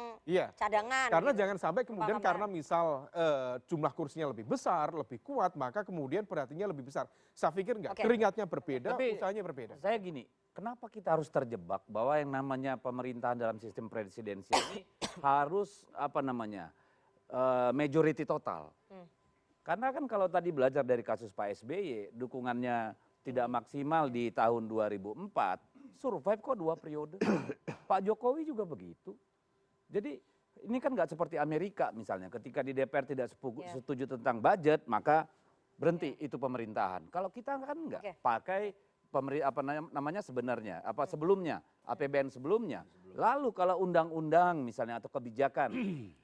cadangan. Karena jangan sampai kemudian karena misal jumlah kursinya lebih besar, lebih kuat, maka kemudian perhatiannya lebih besar. Saya pikir enggak, keringatnya berbeda, usahanya berbeda. Saya gini, kenapa kita harus terjebak bahwa yang namanya pemerintahan dalam sistem presidensial ini harus majority total? Karena kan kalau tadi belajar dari kasus Pak SBY, dukungannya tidak maksimal di tahun 2004, survive kok 2 periode. Pak Jokowi juga begitu. Jadi ini kan nggak seperti Amerika misalnya, ketika di DPR tidak setuju tentang budget, maka berhenti itu pemerintahan. Kalau kita kan nggak, pakai sebenarnya sebelumnya APBN sebelumnya belum. Lalu kalau undang-undang misalnya atau kebijakan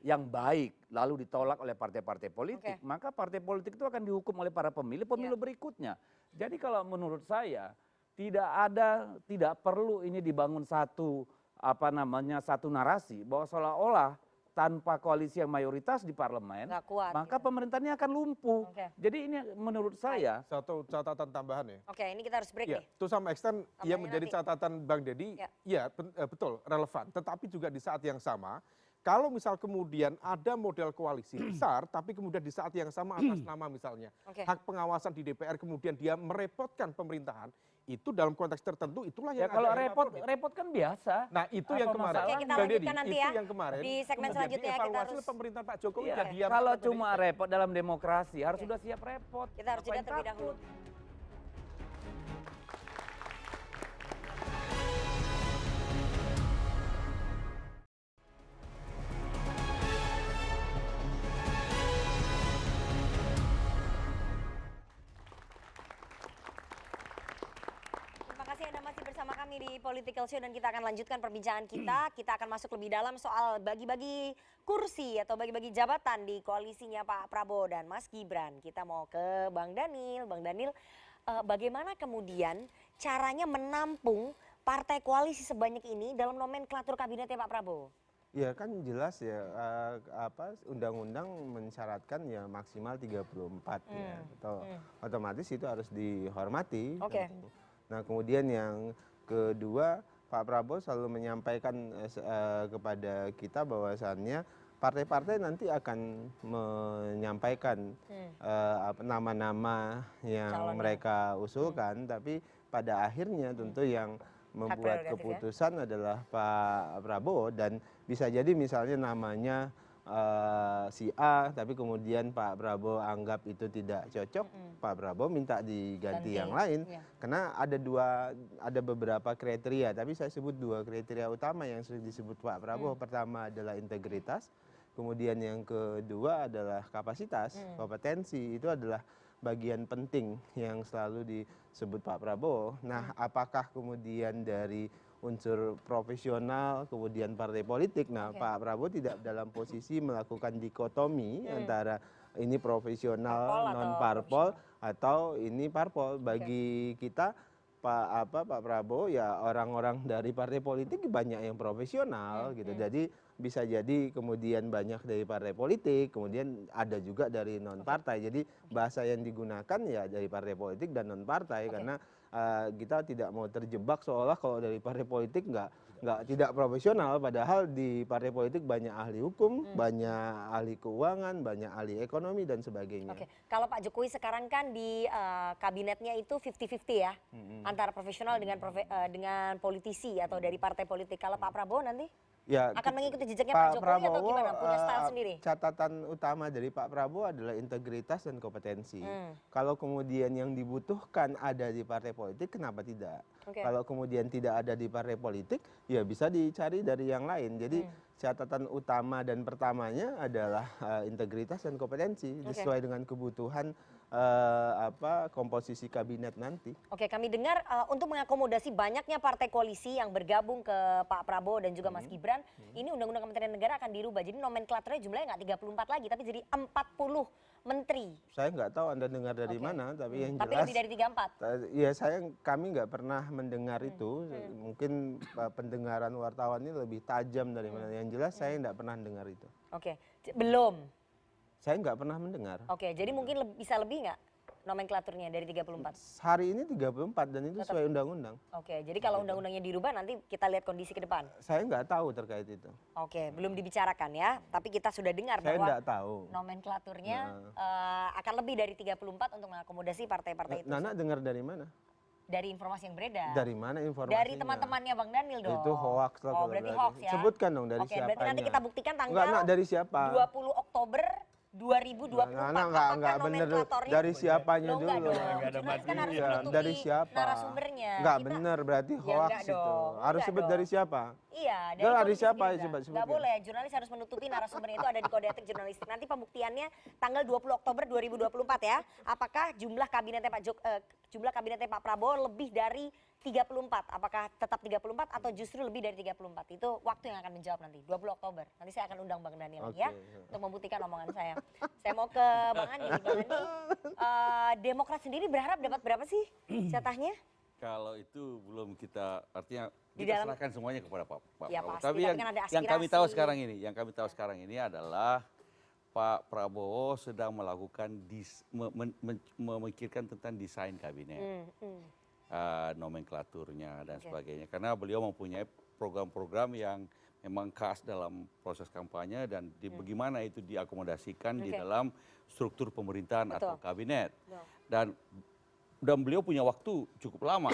yang baik lalu ditolak oleh partai-partai politik, maka partai politik itu akan dihukum oleh para pemilih berikutnya. Jadi kalau menurut saya tidak perlu ini dibangun satu narasi bahwa seolah-olah tanpa koalisi yang mayoritas di parlemen, maka pemerintahannya akan lumpuh. Jadi ini menurut saya satu catatan tambahan ya. Oke, ini kita harus break nih. Itu sama extent yang menjadi catatan Bang Deddy, betul relevan. Tetapi juga di saat yang sama, kalau misal kemudian ada model koalisi besar, tapi kemudian di saat yang sama atas nama misalnya hak pengawasan di DPR, kemudian dia merepotkan pemerintahan, itu dalam konteks tertentu itulah yang kalau repot kan biasa. Nah itu yang kemarin, kita lanjutkan nanti ya di segmen selanjutnya. Kita harus pemerintahan Pak Jokowi kalau cuma repot dalam demokrasi harus sudah siap repot. Kita harus jeda terlebih dahulu. Di Political Show dan kita akan lanjutkan perbincangan kita. Kita akan masuk lebih dalam soal bagi-bagi kursi atau bagi-bagi jabatan di koalisinya Pak Prabowo dan Mas Gibran. Kita mau ke Bang Daniel. Bang Daniel, bagaimana kemudian caranya menampung partai koalisi sebanyak ini dalam nomenklatur kabinetnya Pak Prabowo? Ya kan jelas ya, undang-undang mensyaratkan ya maksimal 34 ya, atau otomatis itu harus dihormati. Nah kemudian yang kedua, Pak Prabowo selalu menyampaikan kepada kita bahwasannya partai-partai nanti akan menyampaikan nama-nama yang mereka usulkan, tapi pada akhirnya tentu yang membuat keputusan adalah Pak Prabowo, dan bisa jadi misalnya namanya si A, tapi kemudian Pak Prabowo anggap itu tidak cocok, Pak Prabowo minta diganti yang lain, karena ada beberapa kriteria, tapi saya sebut 2 kriteria utama yang sering disebut Pak Prabowo. Pertama adalah integritas, kemudian yang kedua adalah kapasitas, kompetensi, itu adalah bagian penting yang selalu disebut Pak Prabowo. Nah, apakah kemudian dari unsur profesional, kemudian partai politik. Nah, Pak Prabowo tidak dalam posisi melakukan dikotomi antara ini profesional, non parpol atau ini parpol. Bagi kita Pak Prabowo ya orang-orang dari partai politik banyak yang profesional gitu. Jadi bisa jadi kemudian banyak dari partai politik, kemudian ada juga dari non partai. Jadi bahasa yang digunakan ya dari partai politik dan non partai, karena kita tidak mau terjebak seolah kalau dari partai politik tidak profesional, padahal di partai politik banyak ahli hukum, banyak ahli keuangan, banyak ahli ekonomi dan sebagainya. Kalau Pak Jokowi sekarang kan di kabinetnya itu 50-50 ya, antara profesional dengan politisi atau dari partai politik. Kalau Pak Prabowo nanti akan mengikuti jejaknya Pak Jokowi atau gimana? Punya style sendiri? Catatan utama dari Pak Prabowo adalah integritas dan kompetensi. Kalau kemudian yang dibutuhkan ada di partai politik, kenapa tidak? Kalau kemudian tidak ada di partai politik, ya bisa dicari dari yang lain. Jadi catatan utama dan pertamanya adalah integritas dan kompetensi sesuai dengan kebutuhan komposisi kabinet nanti. Kami dengar untuk mengakomodasi banyaknya partai koalisi yang bergabung ke Pak Prabowo dan juga Mas Gibran, ini Undang-Undang Kementerian Negara akan dirubah. Jadi nomenklaturnya jumlahnya nggak 34 lagi, tapi jadi 40 menteri. Saya nggak tahu Anda dengar dari mana, tapi yang jelas. Tapi lebih dari 34. Ya kami nggak pernah mendengar itu. Mungkin pendengaran wartawan ini lebih tajam dari mana. Yang jelas saya nggak pernah dengar itu. Belum. Saya nggak pernah mendengar. Jadi mungkin bisa lebih nggak nomenklaturnya dari 34? Hari ini 34 dan itu sesuai undang-undang. Jadi kalau undang-undangnya dirubah nanti kita lihat kondisi ke depan? Saya nggak tahu terkait itu. Belum dibicarakan ya, tapi kita sudah dengar bahwa nomenklaturnya akan lebih dari 34 untuk mengakomodasi partai-partai itu. Nana dengar dari mana? Dari informasi yang beredar. Dari mana informasinya? Dari teman-temannya Bang Daniel dong. Itu hoax lah. Berarti hoax ya? Sebutkan dong dari siapa. Berarti nanti kita buktikan tanggal dari siapa? 20 Oktober 2024. Enggak bener dari siapanya dulu. Dari siapa? Narasumbernya. Enggak bener berarti hoax itu. Harus sebut dari siapa? Iya, dari Dari politisi siapa? Gerindra. Coba Nggak sebutkan. boleh, jurnalis harus menutupi narasumbernya itu ada di kode etik jurnalistik. Nanti pembuktiannya tanggal 20 Oktober 2024 ya. Apakah jumlah kabinetnya Pak Prabowo lebih dari 34? Apakah tetap 34 atau justru lebih dari 34? Itu waktu yang akan menjawab nanti, 20 Oktober. Nanti saya akan undang Bang Daniel ya untuk membuktikan omongan saya. Saya mau ke Bang Andi. Bang Andi, Demokrat sendiri berharap dapat berapa sih jatahnya? Kalau itu belum kita, artinya Di kita dalam- serahkan semuanya kepada Pak Ya, Prabowo. pasti, Tapi tapi kan ada yang kami tahu aspirasi. sekarang ini adalah Pak Prabowo sedang melakukan memikirkan tentang desain kabinet, nomenklaturnya dan sebagainya. Karena beliau mempunyai program-program yang memang khas dalam proses kampanye dan bagaimana itu diakomodasikan di dalam struktur pemerintahan atau kabinet. Dan beliau punya waktu cukup lama,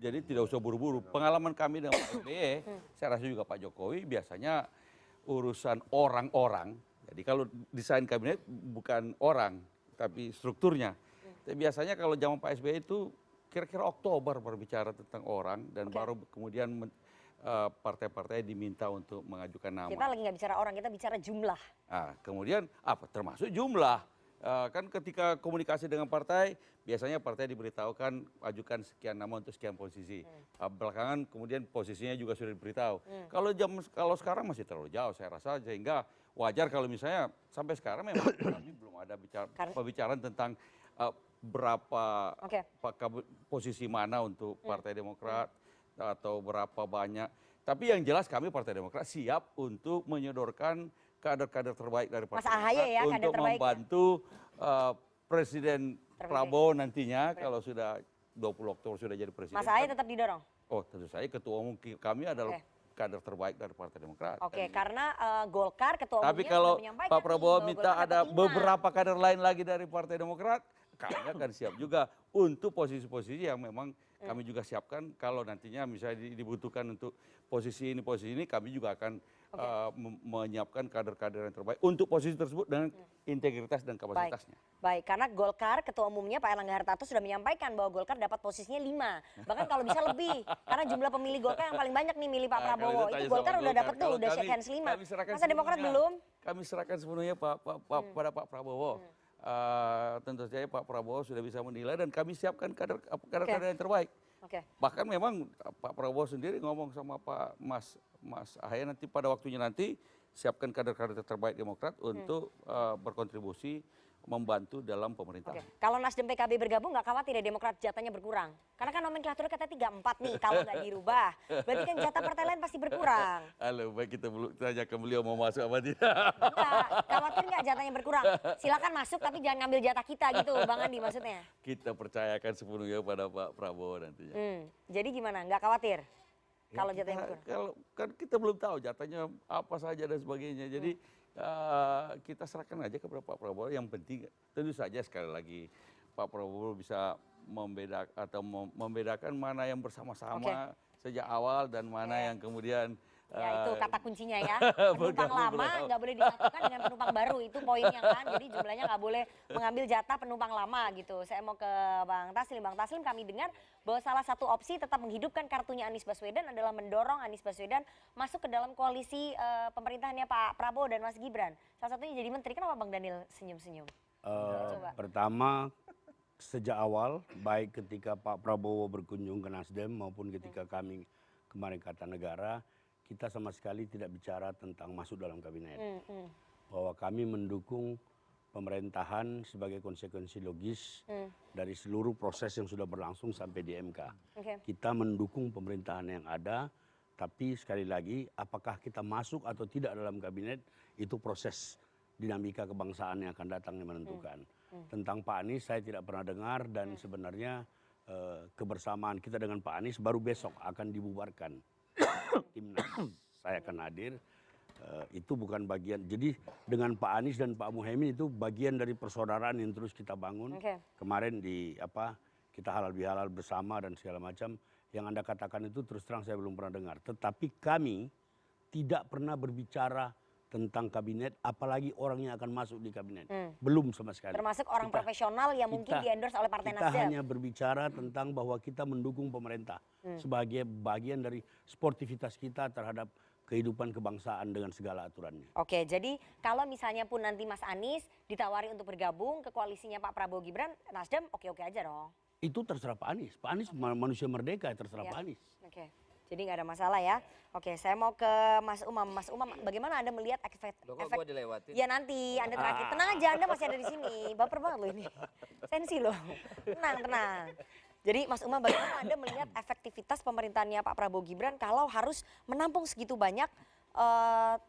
jadi tidak usah buru-buru. Pengalaman kami dengan Pak SBY, saya rasa juga Pak Jokowi biasanya urusan orang-orang. Jadi kalau desain kabinet bukan orang, tapi strukturnya. Tapi biasanya kalau zaman Pak SBY itu kira-kira Oktober berbicara tentang orang dan baru kemudian partai-partai diminta untuk mengajukan nama. Kita lagi nggak bicara orang, kita bicara jumlah. Nah, kemudian apa? Termasuk jumlah. Kan ketika komunikasi dengan partai, biasanya partai diberitahukan ajukan sekian nama untuk sekian posisi. Belakangan kemudian posisinya juga sudah diberitahu. Kalau sekarang masih terlalu jauh saya rasa, sehingga wajar kalau misalnya sampai sekarang memang kami belum ada pembicaraan tentang berapa posisi mana untuk Partai Demokrat atau berapa banyak. Tapi yang jelas kami Partai Demokrat siap untuk menyodorkan kader-kader terbaik dari Partai Demokrat ya, untuk membantu Presiden Prabowo nantinya kalau sudah 20 Oktober sudah jadi presiden. Mas Ahaye tetap didorong? Oh tentu saja ketua umum kami adalah kader terbaik dari Partai Demokrat. Oke, karena Golkar ketua umumnya Tapi kalau sudah menyampaikan Pak Prabowo nih, minta Golkar ada dapat 5. beberapa kader lain lagi dari Partai Demokrat, kami akan siap juga untuk posisi-posisi yang memang kami juga siapkan kalau nantinya misalnya dibutuhkan untuk posisi ini, kami juga akan menyiapkan kader-kader yang terbaik untuk posisi tersebut dengan integritas dan kapasitasnya. Baik, karena Golkar ketua umumnya Pak Erlangga Hartarto sudah menyampaikan bahwa Golkar dapat posisinya 5. Bahkan kalau bisa lebih. Karena jumlah pemilih Golkar yang paling banyak nih milih Pak Prabowo. Itu Golkar udah dapat tuh, udah shake hands 5. Masa Demokrat belum? Kami serahkan sepenuhnya pada Pak Prabowo. Tentu saja Pak Prabowo sudah bisa menilai dan kami siapkan kader-kader yang terbaik. Bahkan memang Pak Prabowo sendiri ngomong sama Pak Mas Ahaye nanti pada waktunya nanti siapkan kader-kader terbaik Demokrat untuk berkontribusi membantu dalam pemerintahan. Kalau Nasdem PKB bergabung nggak khawatir ya Demokrat jatahnya berkurang? Karena kan nomenklaturnya kata 34 nih kalau nggak dirubah. Berarti kan jatah partai lain pasti berkurang. Halo, baik kita tanyakan beliau mau masuk apa tidak. Enggak, khawatir nggak jatahnya berkurang? Silakan masuk tapi jangan ngambil jatah kita gitu Bang Andi maksudnya. Kita percayakan sepenuhnya pada Pak Prabowo nantinya. Jadi gimana? Nggak khawatir? Kalau jatahnya berkurang? Kalau kan kita belum tahu jatahnya apa saja dan sebagainya. Jadi kita serahkan aja kepada Pak Prabowo. Yang penting tentu saja sekali lagi Pak Prabowo bisa membedakan mana yang bersama-sama sejak awal dan mana yang kemudian ya itu kata kuncinya ya, penumpang lama nggak boleh disatukan dengan penumpang baru, itu poinnya kan. Jadi jumlahnya nggak boleh mengambil jatah penumpang lama gitu. Saya mau ke Bang Taslim, kami dengar bahwa salah satu opsi tetap menghidupkan kartunya Anies Baswedan adalah mendorong Anies Baswedan masuk ke dalam koalisi pemerintahannya Pak Prabowo dan Mas Gibran. Salah satunya jadi menteri. Kenapa Bang Daniel senyum-senyum? Pertama, sejak awal, baik ketika Pak Prabowo berkunjung ke Nasdem maupun ketika kami kemarin ke Kartanegara, kita sama sekali tidak bicara tentang masuk dalam kabinet. Bahwa kami mendukung pemerintahan sebagai konsekuensi logis dari seluruh proses yang sudah berlangsung sampai di MK. Kita mendukung pemerintahan yang ada, tapi sekali lagi apakah kita masuk atau tidak dalam kabinet, itu proses dinamika kebangsaan yang akan datang yang menentukan. Tentang Pak Anies saya tidak pernah dengar dan sebenarnya kebersamaan kita dengan Pak Anies baru besok akan dibubarkan. Timnas saya akan hadir, itu bukan bagian. Jadi dengan Pak Anies dan Pak Muhaimin itu bagian dari persaudaraan yang terus kita bangun. Kemarin kita halal bihalal bersama dan segala macam. Yang Anda katakan itu terus terang saya belum pernah dengar. Tetapi kami tidak pernah berbicara tentang kabinet, apalagi orang yang akan masuk di kabinet. Belum sama sekali. Termasuk orang profesional yang mungkin di-endorse oleh Partai Nasdem. Kita hanya berbicara tentang bahwa kita mendukung pemerintah sebagai bagian dari sportivitas kita terhadap kehidupan kebangsaan dengan segala aturannya. Oke, jadi kalau misalnya pun nanti Mas Anies ditawari untuk bergabung ke koalisinya Pak Prabowo Gibran, Nasdem oke-oke aja dong? Itu terserah Pak Anies. Pak Anies manusia merdeka, terserah Pak Anies. Oke. Jadi nggak ada masalah ya. Oke, saya mau ke Mas Umam. Mas Umam, bagaimana Anda melihat efek? Gua dilewatin. Ya nanti, Anda terakhir. Tenang aja, Anda masih ada di sini. Baper banget loh ini. Sensi loh. Tenang. Jadi Mas Umam, bagaimana Anda melihat efektivitas pemerintahannya Pak Prabowo Gibran kalau harus menampung segitu banyak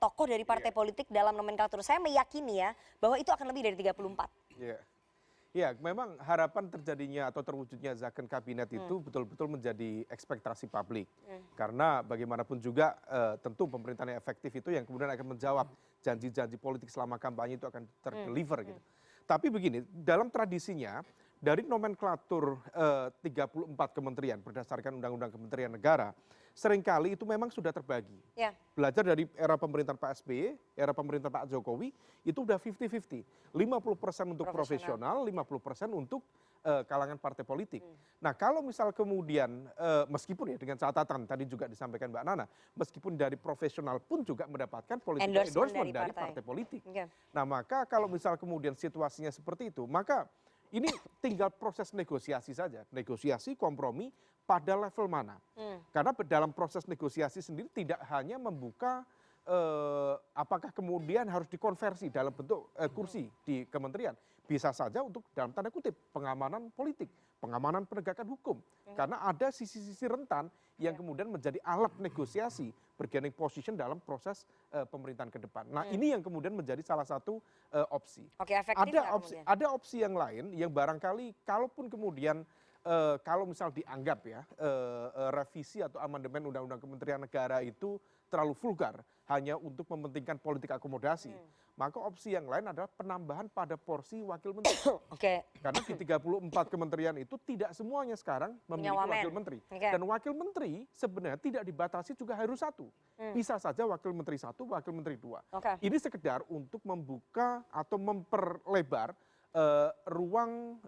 tokoh dari partai politik dalam nomenklatur? Saya meyakini ya bahwa itu akan lebih dari 34. Iya. Ya, memang harapan terjadinya atau terwujudnya zakon kabinet itu betul-betul menjadi ekspektasi publik. Karena bagaimanapun juga tentu pemerintahan yang efektif itu yang kemudian akan menjawab janji-janji politik selama kampanye itu akan terdeliver gitu. Tapi begini, dalam tradisinya dari nomenklatur 34 kementerian berdasarkan Undang-Undang Kementerian Negara, seringkali itu memang sudah terbagi. Ya. Belajar dari era pemerintahan Pak SBY, era pemerintahan Pak Jokowi, itu udah 50-50. 50% untuk profesional, 50% untuk kalangan partai politik. Nah kalau misal kemudian, meskipun ya dengan catatan tadi juga disampaikan Mbak Nana, meskipun dari profesional pun juga mendapatkan endorsement dari partai politik. Nah maka kalau misal kemudian situasinya seperti itu, maka ini tinggal proses negosiasi saja, negosiasi kompromi pada level mana. Karena dalam proses negosiasi sendiri tidak hanya membuka apakah kemudian harus dikonversi dalam bentuk kursi di kementerian. Bisa saja untuk dalam tanda kutip pengamanan politik, pengamanan penegakan hukum. Karena ada sisi-sisi rentan yang kemudian menjadi alat negosiasi bargaining position dalam proses pemerintahan ke depan. Nah ini yang kemudian menjadi salah satu opsi. Oke, efektif Ada opsi yang lain yang barangkali kalaupun kemudian kalau misal dianggap ya revisi atau amandemen Undang-Undang Kementerian Negara itu terlalu vulgar hanya untuk mementingkan politik akomodasi, maka opsi yang lain adalah penambahan pada porsi wakil menteri. Karena di 34 kementerian itu tidak semuanya sekarang memiliki wakil menteri. Dan wakil menteri sebenarnya tidak dibatasi juga harus satu. Bisa saja wakil menteri satu, wakil menteri dua. Ini sekedar untuk membuka atau memperlebar ruang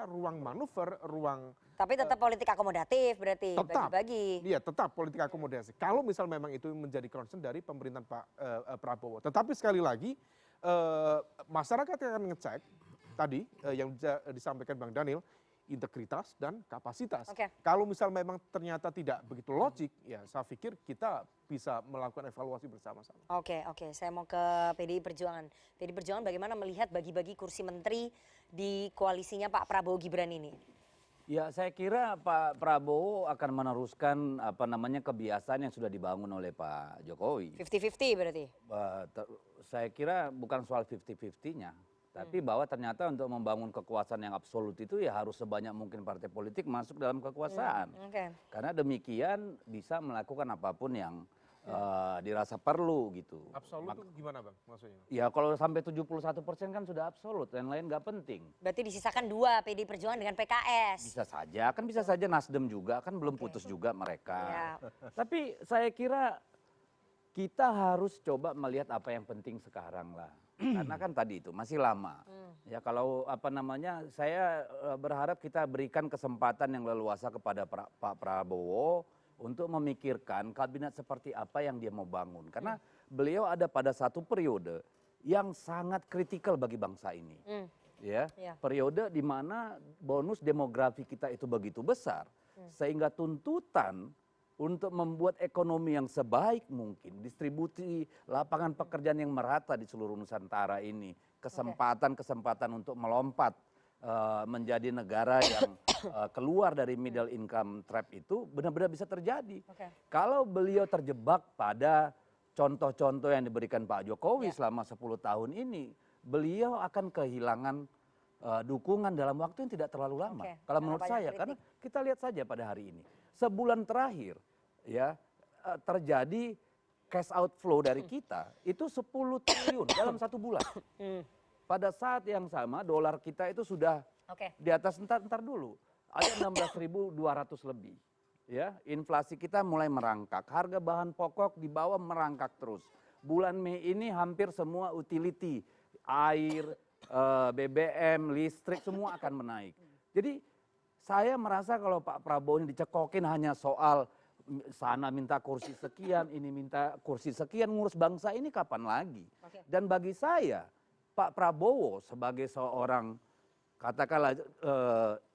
ruang manuver, ruang. Tapi tetap politik akomodatif berarti bagi-bagi. Iya, tetap politik akomodasi. Kalau misal memang itu menjadi concern dari pemerintahan Pak Prabowo. Tetapi sekali lagi masyarakat yang akan ngecek tadi yang disampaikan Bang Daniel, integritas dan kapasitas. Kalau misal memang ternyata tidak begitu logik, ya saya pikir kita bisa melakukan evaluasi bersama-sama. Oke, saya mau ke PDI Perjuangan. PDI Perjuangan bagaimana melihat bagi-bagi kursi menteri di koalisinya Pak Prabowo Gibran ini? Ya, saya kira Pak Prabowo akan meneruskan kebiasaan yang sudah dibangun oleh Pak Jokowi. 50-50 berarti? Saya kira bukan soal 50-50-nya. Tapi bahwa ternyata untuk membangun kekuasaan yang absolut itu ya harus sebanyak mungkin partai politik masuk dalam kekuasaan. Karena demikian bisa melakukan apapun yang dirasa perlu gitu. Absolut itu gimana Bang maksudnya? Ya kalau sampai 71% kan sudah absolut, yang lain nggak penting. Berarti disisakan dua, PDI Perjuangan dengan PKS. Bisa saja, kan bisa saja Nasdem juga, kan belum putus juga mereka. Tapi saya kira kita harus coba melihat apa yang penting sekarang lah. Karena kan tadi itu masih lama. Ya kalau saya berharap kita berikan kesempatan yang leluasa kepada Pak Prabowo untuk memikirkan kabinet seperti apa yang dia mau bangun. Karena beliau ada pada satu periode yang sangat kritikal bagi bangsa ini. Periode di mana bonus demografi kita itu begitu besar. Sehingga tuntutan untuk membuat ekonomi yang sebaik mungkin, distribusi lapangan pekerjaan yang merata di seluruh Nusantara ini, kesempatan-kesempatan untuk melompat menjadi negara yang keluar dari middle income trap itu benar-benar bisa terjadi. Kalau beliau terjebak pada contoh-contoh yang diberikan Pak Jokowi selama 10 tahun ini, beliau akan kehilangan dukungan dalam waktu yang tidak terlalu lama. Kalau menurut saya, karena kita lihat saja pada hari ini, sebulan terakhir ya terjadi cash outflow dari kita itu 10 triliun dalam 1 bulan. Pada saat yang sama dolar kita itu sudah di atas entar dulu ada 16.200 lebih. Ya, inflasi kita mulai merangkak, harga bahan pokok di bawah merangkak terus. bulan Mei ini hampir semua utility, air, BBM, listrik semua akan menaik. Jadi saya merasa kalau Pak Prabowo ini dicekokin hanya soal sana minta kursi sekian, ini minta kursi sekian, ngurus bangsa ini kapan lagi? Dan bagi saya Pak Prabowo sebagai seorang katakanlah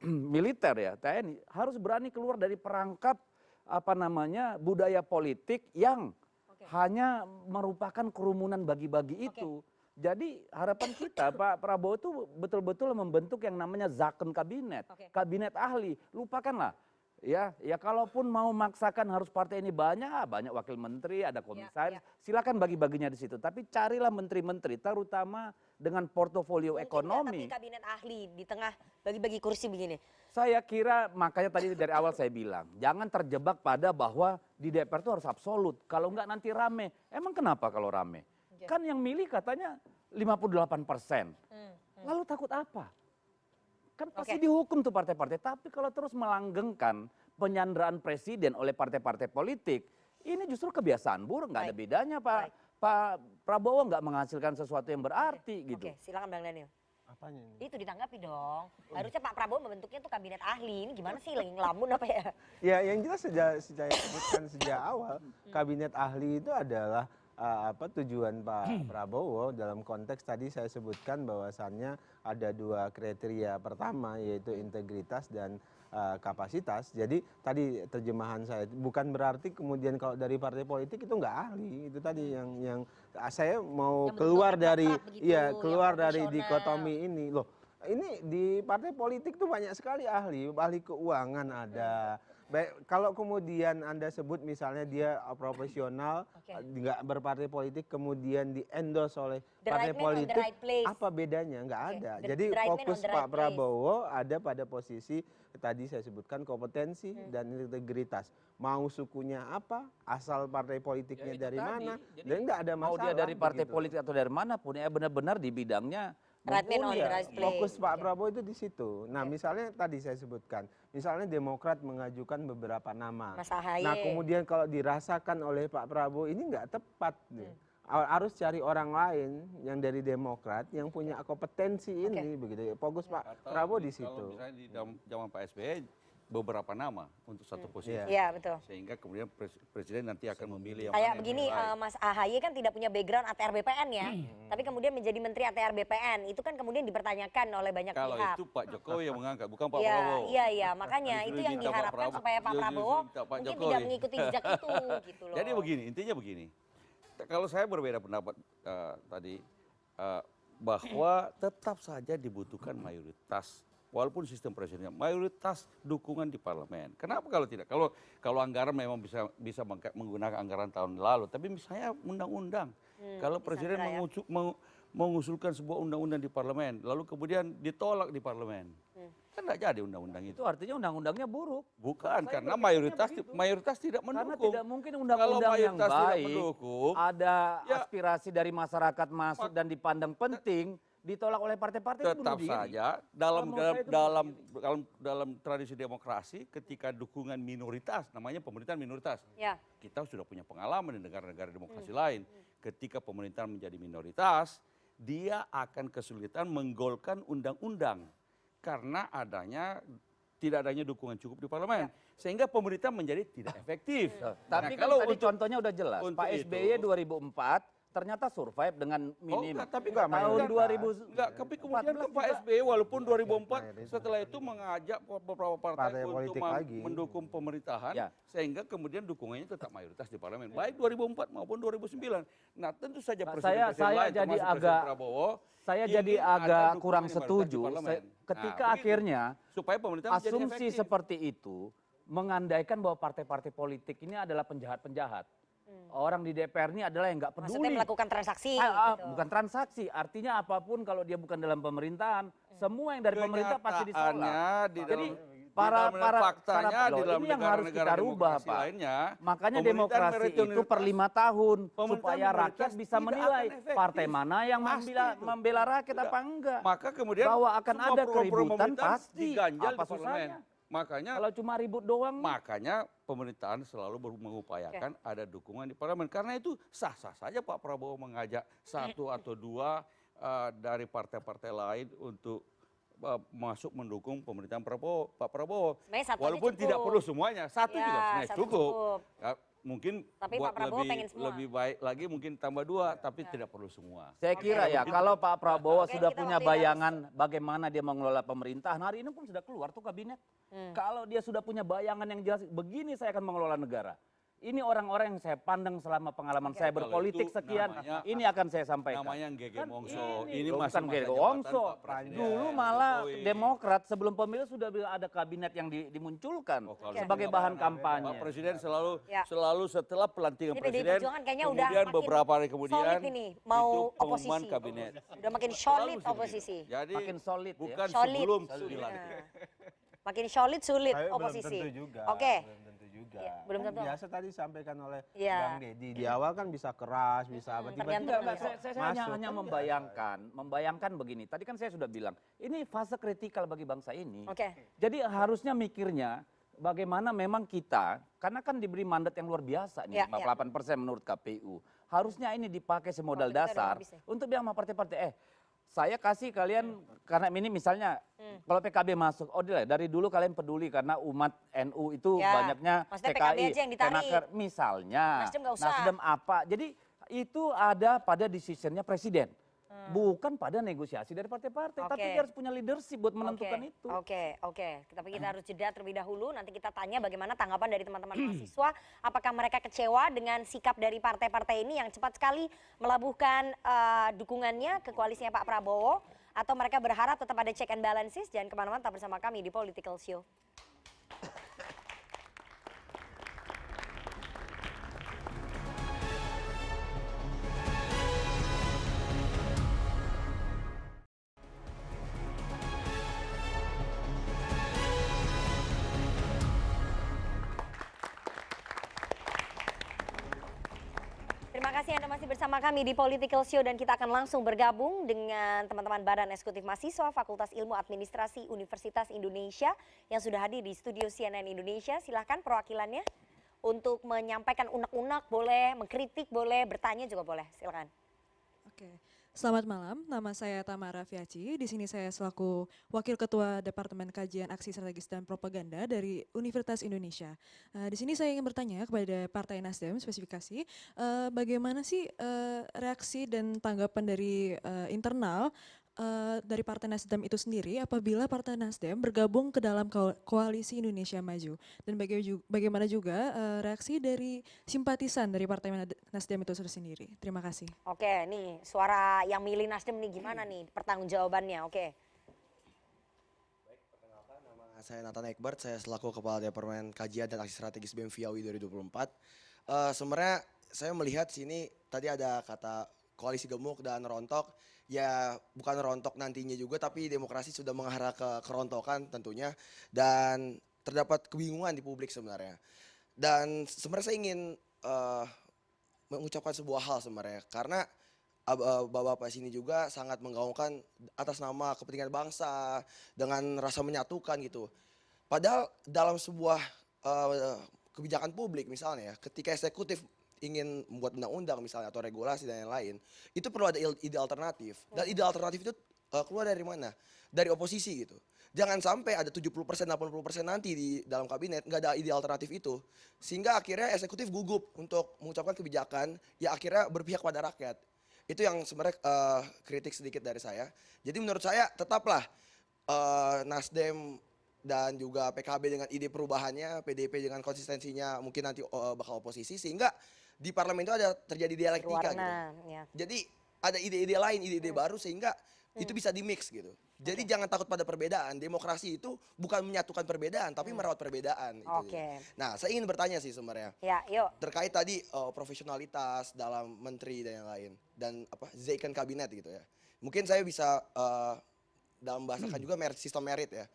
militer ya, TNI harus berani keluar dari perangkap budaya politik yang hanya merupakan kerumunan bagi-bagi itu. Jadi harapan kita Pak Prabowo itu betul-betul membentuk yang namanya zakon kabinet, kabinet ahli. Lupakanlah ya kalaupun mau maksakan harus partai ini banyak wakil menteri, ada komisaris, silakan bagi-baginya di situ. Tapi carilah menteri-menteri terutama dengan portofolio ekonomi. Tapi kabinet ahli di tengah bagi-bagi kursi begini. Saya kira makanya tadi dari awal saya bilang, jangan terjebak pada bahwa di DPR itu harus absolut. Kalau enggak nanti rame. Emang kenapa kalau rame? Kan yang milih katanya 58%. Lalu takut apa? Kan pasti dihukum tuh partai-partai. Tapi kalau terus melanggengkan penyanderaan presiden oleh partai-partai politik, ini justru kebiasaan buruk. Nggak ada bedanya Pak Prabowo nggak menghasilkan sesuatu yang berarti gitu. Oke, silakan Bang Daniel. Apanya ini? Itu ditanggapi dong. Harusnya Pak Prabowo membentuknya tuh kabinet ahli. Ini gimana sih, ngelamun apa ya? Ya, yang jelas saya sebutkan sejak awal, kabinet ahli itu adalah tujuan Pak Prabowo dalam konteks tadi saya sebutkan bahwasannya ada 2 kriteria. Pertama yaitu integritas dan kapasitas. Jadi tadi terjemahan saya bukan berarti kemudian kalau dari partai politik itu nggak ahli. Itu tadi yang saya mau keluar dari keluar dari dikotomi ini. Loh, ini di partai politik tuh banyak sekali ahli keuangan ada. Baik, kalau kemudian Anda sebut misalnya dia profesional, nggak berpartai politik, kemudian di-endorse oleh partai politik, apa bedanya? Nggak ada. Jadi fokus Pak Prabowo ada pada posisi tadi saya sebutkan kompetensi dan integritas. Mau sukunya apa, asal partai politiknya dari mana, dan nggak ada masalah. Mau dia dari partai politik atau dari mana pun, ya benar-benar di bidangnya. Fokus Pak Prabowo itu di situ. Nah, misalnya tadi saya sebutkan, misalnya Demokrat mengajukan beberapa nama. Nah, kemudian kalau dirasakan oleh Pak Prabowo ini nggak tepat. Harus cari orang lain yang dari Demokrat yang punya kompetensi ini begitu. Fokus Pak Prabowo di situ. Kalau misalnya di zaman Pak SBY beberapa nama untuk satu posisi. Iya, betul. Sehingga kemudian presiden nanti akan memilih yang kayak mana begini, Mas AHY kan tidak punya background ATR BPN ya, tapi kemudian menjadi menteri ATR BPN. Itu kan kemudian dipertanyakan oleh banyak pihak. Kalau itu Pak Jokowi yang mengangkat, bukan Pak Prabowo. Iya, makanya itu yang diharapkan supaya Pak Prabowo mungkin tidak mengikuti jejak itu gitu loh. Jadi begini, intinya begini. Kalau saya berbeda pendapat tadi, bahwa tetap saja dibutuhkan mayoritas. Walaupun sistem presidennya mayoritas dukungan di parlemen. Kenapa kalau tidak? Kalau anggaran memang bisa menggunakan anggaran tahun lalu, tapi misalnya undang-undang. Kalau presiden mengusulkan sebuah undang-undang di parlemen, lalu kemudian ditolak di parlemen, kan tidak jadi undang-undang itu. Itu artinya undang-undangnya buruk. Bukan, karena mayoritas tidak mendukung. Karena tidak mungkin undang-undang yang baik, ada aspirasi dari masyarakat masuk dan dipandang penting, ditolak oleh partai-partai. Tetap saja dalam tradisi demokrasi, ketika dukungan minoritas, namanya pemerintahan minoritas, kita sudah punya pengalaman di negara-negara demokrasi lain. Ketika pemerintahan menjadi minoritas, dia akan kesulitan menggolkan undang-undang karena tidak adanya dukungan cukup di parlemen, sehingga pemerintah menjadi tidak efektif. Tapi kalau tadi contohnya udah jelas, Pak SBY 2004 ternyata survive dengan minim. Tapi tahun 2000 tapi kemudian ke Pak SBY walaupun 2004 setelah itu mengajak beberapa partai untuk mendukung pemerintahan, sehingga kemudian dukungannya tetap mayoritas di parlemen, baik 2004 maupun 2009. Nah, tentu saja presiden lain termasuk Presiden Prabowo, saya jadi agak kurang setuju ketika akhirnya supaya pemerintah asumsi seperti itu mengandaikan bahwa partai-partai politik ini adalah penjahat-penjahat. Orang di DPR ini adalah yang nggak peduli. Maksudnya melakukan transaksi. Bukan transaksi, artinya apapun kalau dia bukan dalam pemerintahan, semua yang dari pemerintah pasti disolak. Jadi faktanya di dalam yang harus kita rubah, Pak. Lainnya, makanya demokrasi itu per 5 tahun supaya rakyat bisa menilai partai mana yang membela rakyat apa enggak. Maka kemudian bahwa akan ada keributan pasti. Diganjal di parlemen. Makanya kalau cuma ribut doang. Makanya pemerintahan selalu mengupayakan ada dukungan di parlemen. Karena itu sah-sah saja Pak Prabowo mengajak satu atau dua dari partai-partai lain untuk masuk mendukung pemerintahan Pak Prabowo. Walaupun tidak perlu semuanya, satu juga sebenarnya cukup. Ya, mungkin tapi buat Pak Prabowo pengen semua. lebih baik lagi mungkin tambah dua, tapi tidak perlu semua. Saya kira ya, kalau Pak Prabowo sudah punya bayangan bagaimana dia mengelola pemerintahan, hari ini pun sudah keluar tuh kabinet. Kalau dia sudah punya bayangan yang jelas, begini saya akan mengelola negara. Ini orang-orang yang saya pandang selama pengalaman saya berpolitik sekian, ini akan saya sampaikan. Namanya Gege Wongso. Ini bukan Gege Wongso. Dulu malah Demokrat sebelum pemilu sudah ada kabinet yang dimunculkan sebagai bahan kampanye. Pak Presiden selalu setelah pelantikan Presiden, kemudian beberapa hari kemudian mau itu pengumuman oposisi. kabinet. Udah makin solid oposisi. Jadi makin solid bukan ya. sebelum dilantik. Makin solid sulit oposisi. Belum tentu juga. Oke. Ya, belum tentu. Biasa tadi disampaikan oleh Bang Deddy, di awal kan bisa keras, bisa apa, tiba-tiba saya hanya membayangkan begini. Tadi kan saya sudah bilang, ini fase kritikal bagi bangsa ini. Jadi harusnya mikirnya bagaimana memang kita, karena kan diberi mandat yang luar biasa nih, 48% menurut KPU. Harusnya ini dipakai semodal dasar untuk bilang sama partai-partai, saya kasih kalian, karena ini misalnya kalau PKB masuk, dari dulu kalian peduli karena umat NU itu banyaknya PKI, Kenaker, misalnya, Nasdem apa. Jadi itu ada pada decisionnya presiden. Bukan pada negosiasi dari partai-partai, tapi dia harus punya leadership buat menentukan itu. Tapi kita harus jeda terlebih dahulu, nanti kita tanya bagaimana tanggapan dari teman-teman mahasiswa, apakah mereka kecewa dengan sikap dari partai-partai ini yang cepat sekali melabuhkan dukungannya ke koalisinya Pak Prabowo, atau mereka berharap tetap ada check and balances. Jangan kemana-mana, tetap bersama kami di Political Show. Terima kasih Anda masih bersama kami di Political Show dan kita akan langsung bergabung dengan teman-teman Badan Eksekutif Mahasiswa Fakultas Ilmu Administrasi Universitas Indonesia yang sudah hadir di studio CNN Indonesia. Silahkan perwakilannya untuk menyampaikan unek-unek boleh, mengkritik boleh, bertanya juga boleh. Silakan. Oke. Selamat malam, nama saya Tamara Fiaci. Di sini saya selaku Wakil Ketua Departemen Kajian Aksi Strategis dan Propaganda dari Universitas Indonesia. Di sini saya ingin bertanya kepada Partai Nasdem spesifikasi, bagaimana sih reaksi dan tanggapan dari internal dari Partai Nasdem itu sendiri apabila Partai Nasdem bergabung ke dalam Koalisi Indonesia Maju, dan bagaimana juga reaksi dari simpatisan dari Partai Nasdem itu sendiri. Terima kasih. Oke, nih suara yang milih Nasdem nih gimana nih pertanggungjawabannya? Oke. Baik, perkenalkan nama saya Nathan Ekbert, saya selaku Kepala Departemen Kajian dan Aksi Strategis BEM FIAWI 2024. Sebenarnya saya melihat sini tadi ada kata koalisi gemuk dan rontok. Ya bukan rontok nantinya juga, tapi demokrasi sudah mengarah ke kerontokan tentunya, dan terdapat kebingungan di publik sebenarnya. Dan sebenarnya saya ingin mengucapkan sebuah hal sebenarnya, karena bapak-bapak sini juga sangat menggaungkan atas nama kepentingan bangsa dengan rasa menyatukan gitu. Padahal dalam sebuah kebijakan publik misalnya, ketika eksekutif ingin membuat undang-undang misalnya atau regulasi dan lain-lain, itu perlu ada ide alternatif. Dan ide alternatif itu keluar dari mana? Dari oposisi gitu. Jangan sampai ada 70%, 80% nanti di dalam kabinet nggak ada ide alternatif itu. Sehingga akhirnya eksekutif gugup untuk mengucapkan kebijakan ya akhirnya berpihak pada rakyat. Itu yang sebenarnya kritik sedikit dari saya. Jadi menurut saya tetaplah Nasdem dan juga PKB dengan ide perubahannya, PDIP dengan konsistensinya mungkin nanti bakal oposisi, sehingga di parlemen itu ada terjadi dialektika gitu. Ya. Jadi ada ide-ide lain, ide-ide baru sehingga itu bisa di-mix gitu. Jadi jangan takut pada perbedaan. Demokrasi itu bukan menyatukan perbedaan, tapi merawat perbedaan. Nah, saya ingin bertanya sih sebenarnya. Ya, yuk. Terkait tadi profesionalitas dalam menteri dan yang lain, dan Zeiken kabinet gitu ya. Mungkin saya bisa dalam bahasakan juga sistem merit ya.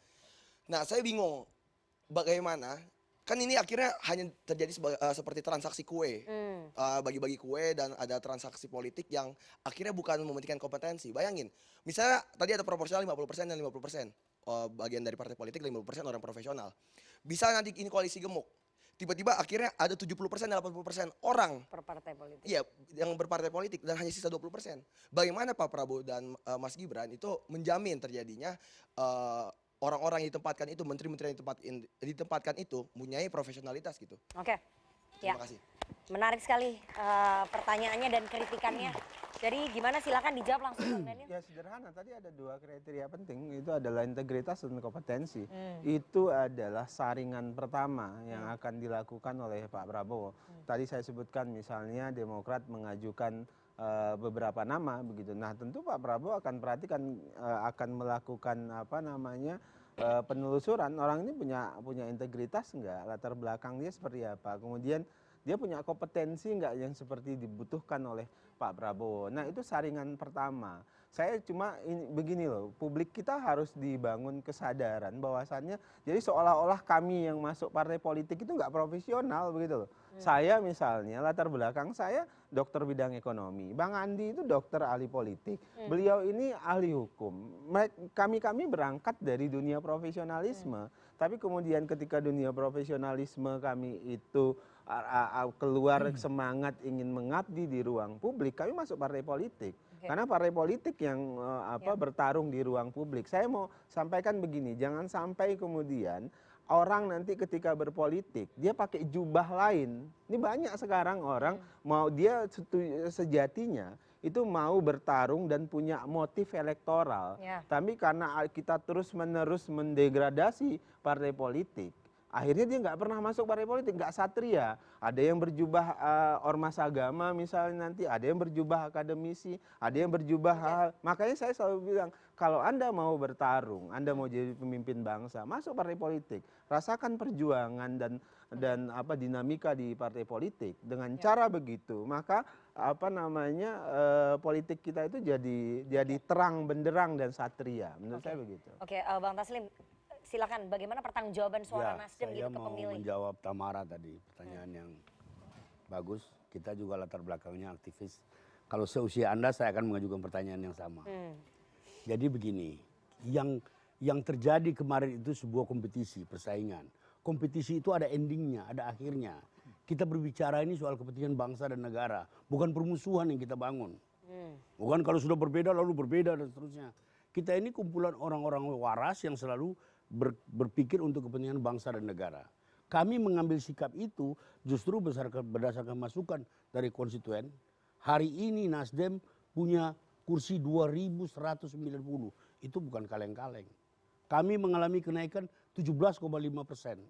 Nah, saya bingung bagaimana, kan ini akhirnya hanya terjadi seperti transaksi kue, bagi-bagi kue, dan ada transaksi politik yang akhirnya bukan mementingkan kompetensi. Bayangin, misalnya tadi ada proporsional 50% dan 50%. bagian dari partai politik, 50% orang profesional. Bisa nanti ini koalisi gemuk. Tiba-tiba akhirnya ada 70% dan 80% orang per partai politik. Iya, yang berpartai politik dan hanya sisa 20%. Bagaimana Pak Prabowo dan Mas Gibran itu menjamin terjadinya orang-orang yang ditempatkan itu, menteri-menteri yang ditempatkan itu mempunyai profesionalitas gitu. Oke. Terima Ya. kasih. Menarik sekali pertanyaannya dan kritikannya. Jadi gimana, silakan dijawab langsung Bang Daniel. Ya sederhana, tadi ada 2 kriteria penting, itu adalah integritas dan kompetensi. Itu adalah saringan pertama yang akan dilakukan oleh Pak Prabowo. Tadi saya sebutkan misalnya Demokrat mengajukan beberapa nama begitu. Nah tentu Pak Prabowo akan perhatikan, akan melakukan penelusuran orang ini punya integritas enggak, latar belakang dia seperti apa, kemudian dia punya kompetensi enggak yang seperti dibutuhkan oleh Pak Prabowo. Nah itu saringan pertama. Saya cuma begini loh, publik kita harus dibangun kesadaran bahwasannya jadi seolah-olah kami yang masuk partai politik itu nggak profesional begitu loh. Saya misalnya latar belakang saya dokter bidang ekonomi, Bang Andi itu dokter ahli politik, beliau ini ahli hukum. Kami berangkat dari dunia profesionalisme, tapi kemudian ketika dunia profesionalisme kami itu keluar semangat ingin mengabdi di ruang publik, kami masuk partai politik. Karena partai politik yang bertarung di ruang publik. Saya mau sampaikan begini, jangan sampai kemudian orang nanti ketika berpolitik dia pakai jubah lain. Ini banyak sekarang orang mau dia sejatinya itu mau bertarung dan punya motif elektoral. Tapi karena kita terus-menerus mendegradasi partai politik, akhirnya dia nggak pernah masuk partai politik, nggak satria. Ada yang berjubah ormas agama misalnya nanti, ada yang berjubah akademisi, ada yang berjubah makanya saya selalu bilang, kalau Anda mau bertarung, Anda mau jadi pemimpin bangsa, masuk partai politik, rasakan perjuangan dan dinamika di partai politik. Dengan cara begitu, maka politik kita itu jadi terang benderang dan satria. Menurut saya begitu. Oke, Bang Taslim, silakan, bagaimana pertanggungjawaban suara Nasdem gitu ke pemilih? Saya mau menjawab Tamara tadi, pertanyaan yang bagus. Kita juga latar belakangnya aktivis. Kalau seusia Anda, saya akan mengajukan pertanyaan yang sama. Jadi begini, yang terjadi kemarin itu sebuah kompetisi, persaingan. Kompetisi itu ada endingnya, ada akhirnya. Kita berbicara ini soal kepentingan bangsa dan negara, bukan permusuhan yang kita bangun. Bukan kalau sudah berbeda lalu berbeda dan seterusnya. Kita ini kumpulan orang-orang waras yang selalu berpikir untuk kepentingan bangsa dan negara. Kami mengambil sikap itu justru berdasarkan masukan dari konstituen. Hari ini Nasdem punya kursi 2.190. Itu bukan kaleng-kaleng. Kami mengalami kenaikan 17,5%.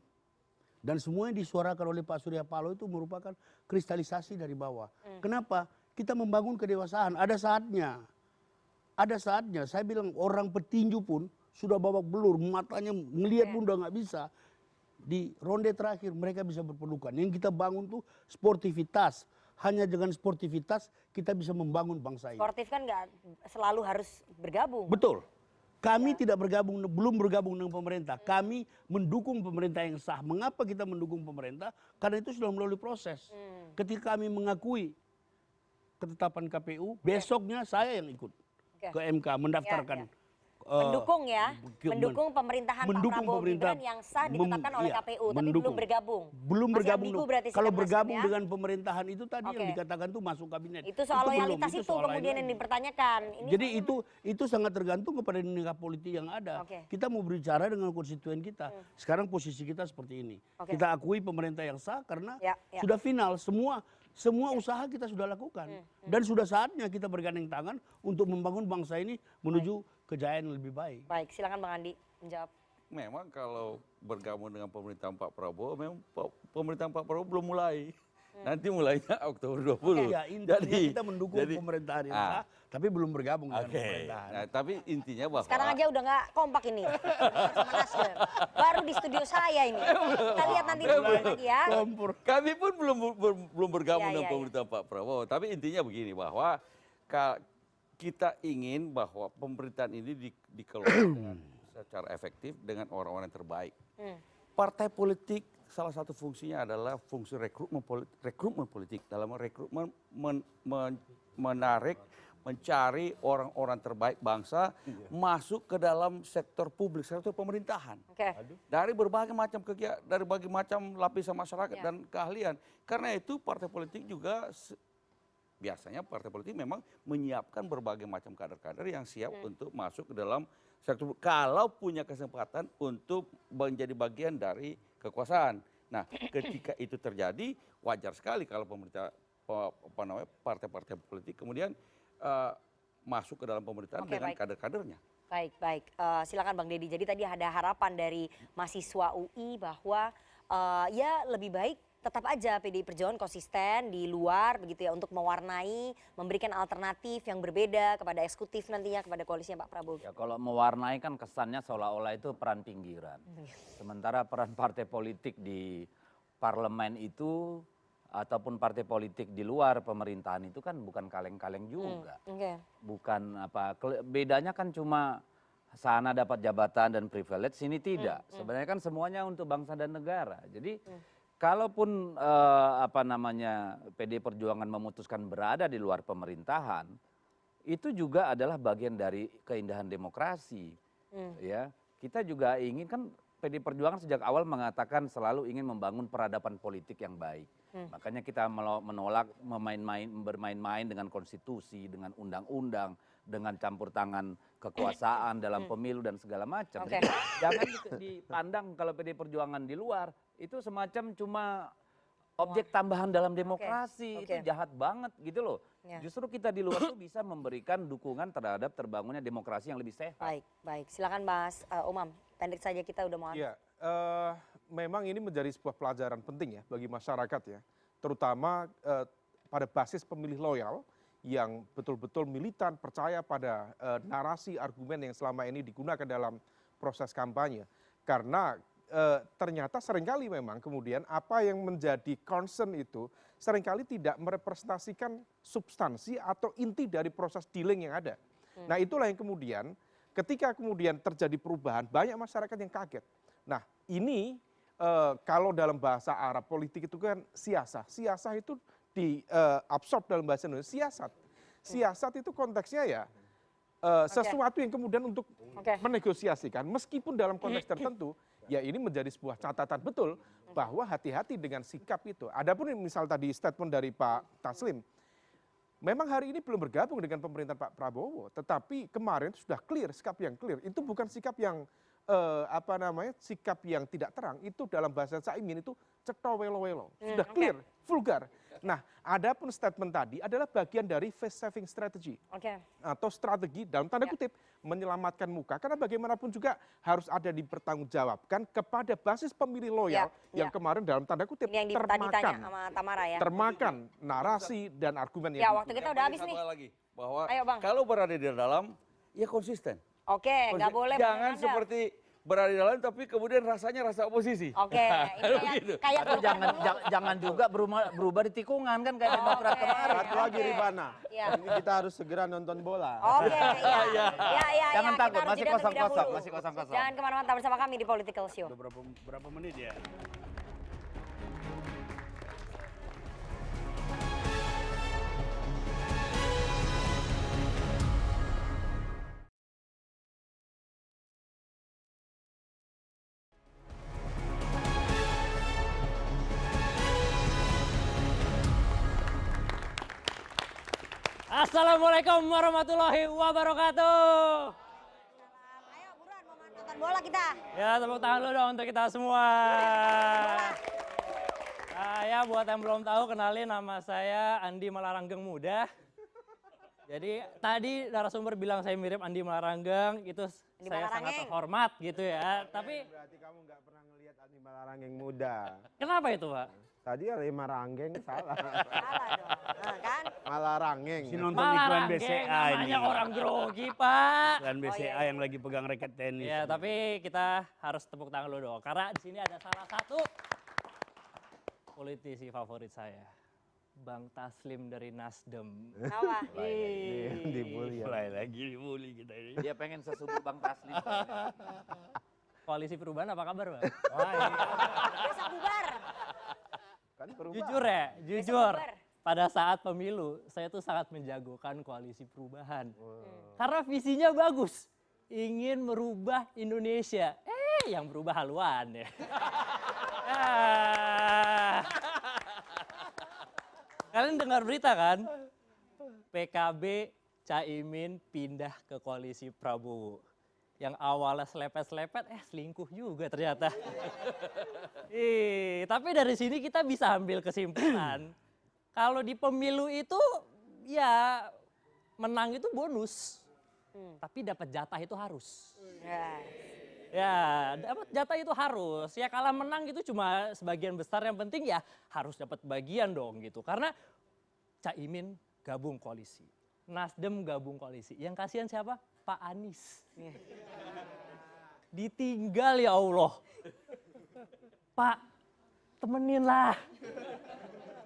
Dan semua yang disuarakan oleh Pak Surya Paloh itu merupakan kristalisasi dari bawah. Kenapa? Kita membangun kedewasaan. Ada saatnya. Ada saatnya. Saya bilang orang petinju pun sudah babak belur, matanya ngelihat pun udah nggak bisa. Di ronde terakhir mereka bisa berpelukan. Yang kita bangun tuh sportivitas. Hanya dengan sportivitas kita bisa membangun bangsa ini. Sportif kan nggak selalu harus bergabung. Betul. Kami tidak bergabung, belum bergabung dengan pemerintah. Kami mendukung pemerintah yang sah. Mengapa kita mendukung pemerintah? Karena itu sudah melalui proses. Ketika kami mengakui ketetapan KPU, besoknya saya yang ikut ke MK mendaftarkan. Mendukung mendukung pemerintahan Pak Prabowo Gibran yang sah ditetapkan oleh KPU, tapi belum bergabung. Belum bergabung. Kalau bergabung ya? Dengan pemerintahan itu tadi yang dikatakan tuh masuk kabinet. Itu soal loyalitas itu kemudian yang dipertanyakan. Jadi itu sangat tergantung kepada dinamika politik yang ada. Kita mau berbicara dengan konstituen kita. Sekarang posisi kita seperti ini. Kita akui pemerintah yang sah karena sudah final semua usaha kita sudah lakukan. Dan sudah saatnya kita bergandeng tangan untuk membangun bangsa ini menuju kejayaan yang lebih baik. Baik, silakan Bang Andi menjawab. Memang kalau bergabung dengan pemerintahan Pak Prabowo, memang pemerintahan Pak Prabowo belum mulai. Nanti mulainya Oktober 20. Ya, intinya kita mendukung pemerintahan yang sah, tapi belum bergabung dengan pemerintahan. Nah, tapi intinya bahwa sekarang aja udah nggak kompak ini. Sama Nasdem. Baru di studio saya ini. Kita lihat nanti lagi ya. Kami pun belum bergabung dengan pemerintahan Pak Prabowo. Tapi intinya begini, bahwa kita ingin bahwa pemerintahan ini dikelola secara efektif dengan orang-orang yang terbaik. Partai politik salah satu fungsinya adalah fungsi rekrutmen politik, dalam rekrutmen menarik, mencari orang-orang terbaik bangsa masuk ke dalam sektor publik, sektor pemerintahan. Dari berbagai macam kegiatan, dari berbagai macam lapisan masyarakat dan keahlian. Karena itu partai politik juga biasanya partai politik memang menyiapkan berbagai macam kader-kader yang siap untuk masuk ke dalam sektor kalau punya kesempatan untuk menjadi bagian dari kekuasaan. Nah, ketika itu terjadi, wajar sekali kalau pemerintah partai-partai politik kemudian masuk ke dalam pemerintahan dengan kader-kadernya. Baik. Silakan Bang Deddy. Jadi tadi ada harapan dari mahasiswa UI bahwa ya lebih baik tetap aja PDI Perjuangan konsisten di luar begitu ya untuk mewarnai, memberikan alternatif yang berbeda kepada eksekutif nantinya, kepada koalisinya Pak Prabowo. Ya kalau mewarnai kan kesannya seolah-olah itu peran pinggiran. Sementara peran partai politik di parlemen itu ataupun partai politik di luar pemerintahan itu kan bukan kaleng-kaleng juga. Bukan apa, bedanya kan cuma sana dapat jabatan dan privilege, sini tidak. Sebenarnya kan semuanya untuk bangsa dan negara. Jadi kalaupun PDI Perjuangan memutuskan berada di luar pemerintahan, itu juga adalah bagian dari keindahan demokrasi. Ya, kita juga ingin kan PDI Perjuangan sejak awal mengatakan selalu ingin membangun peradaban politik yang baik. Makanya kita menolak bermain-main dengan konstitusi, dengan undang-undang, dengan campur tangan kekuasaan dalam pemilu dan segala macam. Jangan dipandang kalau PDI Perjuangan di luar itu semacam cuma objek tambahan dalam demokrasi. Itu jahat banget gitu loh. Justru kita di luar itu bisa memberikan dukungan terhadap terbangunnya demokrasi yang lebih sehat. Baik. Silakan Mas Umam. Pendek saja, kita udah mau. Iya, memang ini menjadi sebuah pelajaran penting ya bagi masyarakat ya, terutama pada basis pemilih loyal yang betul-betul militan, percaya pada narasi argumen yang selama ini digunakan dalam proses kampanye. Karena ternyata seringkali memang kemudian apa yang menjadi concern itu seringkali tidak merepresentasikan substansi atau inti dari proses dealing yang ada. Nah itulah yang kemudian ketika kemudian terjadi perubahan, banyak masyarakat yang kaget. Nah ini kalau dalam bahasa Arab politik itu kan siasah. Siasah itu diabsorb dalam bahasa Indonesia, siasat. Siasat itu konteksnya ya sesuatu yang kemudian untuk menegosiasikan, meskipun dalam konteks tertentu, ya ini menjadi sebuah catatan betul bahwa hati-hati dengan sikap itu. Adapun misal tadi statement dari Pak Taslim, memang hari ini belum bergabung dengan pemerintahan Pak Prabowo, tetapi kemarin sudah clear, sikap yang clear. Itu bukan sikap yang sikap yang tidak terang. Itu dalam bahasa Caimin itu ceto welo-welo, sudah clear, vulgar. Nah, adapun statement tadi adalah bagian dari face saving strategy atau strategi dalam tanda kutip menyelamatkan muka. Karena bagaimanapun juga harus ada dipertanggungjawabkan kepada basis pemilih loyal yang kemarin dalam tanda kutip yang termakan, sama Tamara ya. termakan narasi dan argumen yang. Ya waktu kita udah habis nih. Lagi, bahwa kalau berada di dalam, ya konsisten. Nggak boleh. Jangan seperti berada di dalam tapi kemudian rasanya rasa oposisi. Ini kayak jangan juga berubah di tikungan kan kayak Demokrat kemarin. Satu lagi Rifana, ini kita harus segera nonton bola. Jangan takut, masih kosong-kosong. Jangan kemana-mana, bersama kami di Political Show. Berapa menit ya? Assalamualaikum warahmatullahi wabarakatuh. Ayo buruan mau nonton bola kita. Ya tepuk tangan dulu dong untuk kita semua. Ya buat yang belum tahu, kenalin nama saya Andi Malaranggeng Muda. Jadi tadi narasumber bilang saya mirip Andi Malaranggeng, itu saya sangat terhormat gitu ya. Tapi berarti kamu nggak pernah ngelihat Andi Malaranggeng Muda. Kenapa itu Pak? Tadi Andi Malaranggeng salah. Salah dong, kan? Malaranggeng. Si nonton iklan BCA ini. Namanya orang grogi Pak. Iklan BCA yang lagi pegang raket tenis. Ya tapi kita harus tepuk tangan dulu dong, karena di sini ada salah satu politisi favorit saya, Bang Taslim dari Nasdem. Apa? Dibully. Mulai lagi dibully kita ini. Dia pengen sesubuk Bang Taslim. Koalisi Perubahan apa kabar Bang? Besok bubar. Kan perubahan. Jujur ya, jujur. pada saat pemilu, saya tuh sangat menjagokan koalisi perubahan. Karena visinya bagus, ingin merubah Indonesia. Yang berubah haluan ya. Kalian dengar berita kan? PKB Caimin pindah ke koalisi Prabowo. Yang awalnya selepet-selepet, selingkuh juga ternyata. Tapi dari sini kita bisa ambil kesimpulan. Kalau di pemilu itu ya menang itu bonus. Tapi dapat jatah itu harus. Ya, dapat jatah itu harus. Ya kalah menang itu cuma sebagian besar, yang penting ya harus dapat bagian dong gitu. Karena Caimin gabung koalisi. Nasdem gabung koalisi. Yang kasihan siapa? Pak Anies. Ditinggal ya Allah. Pak, temenin lah.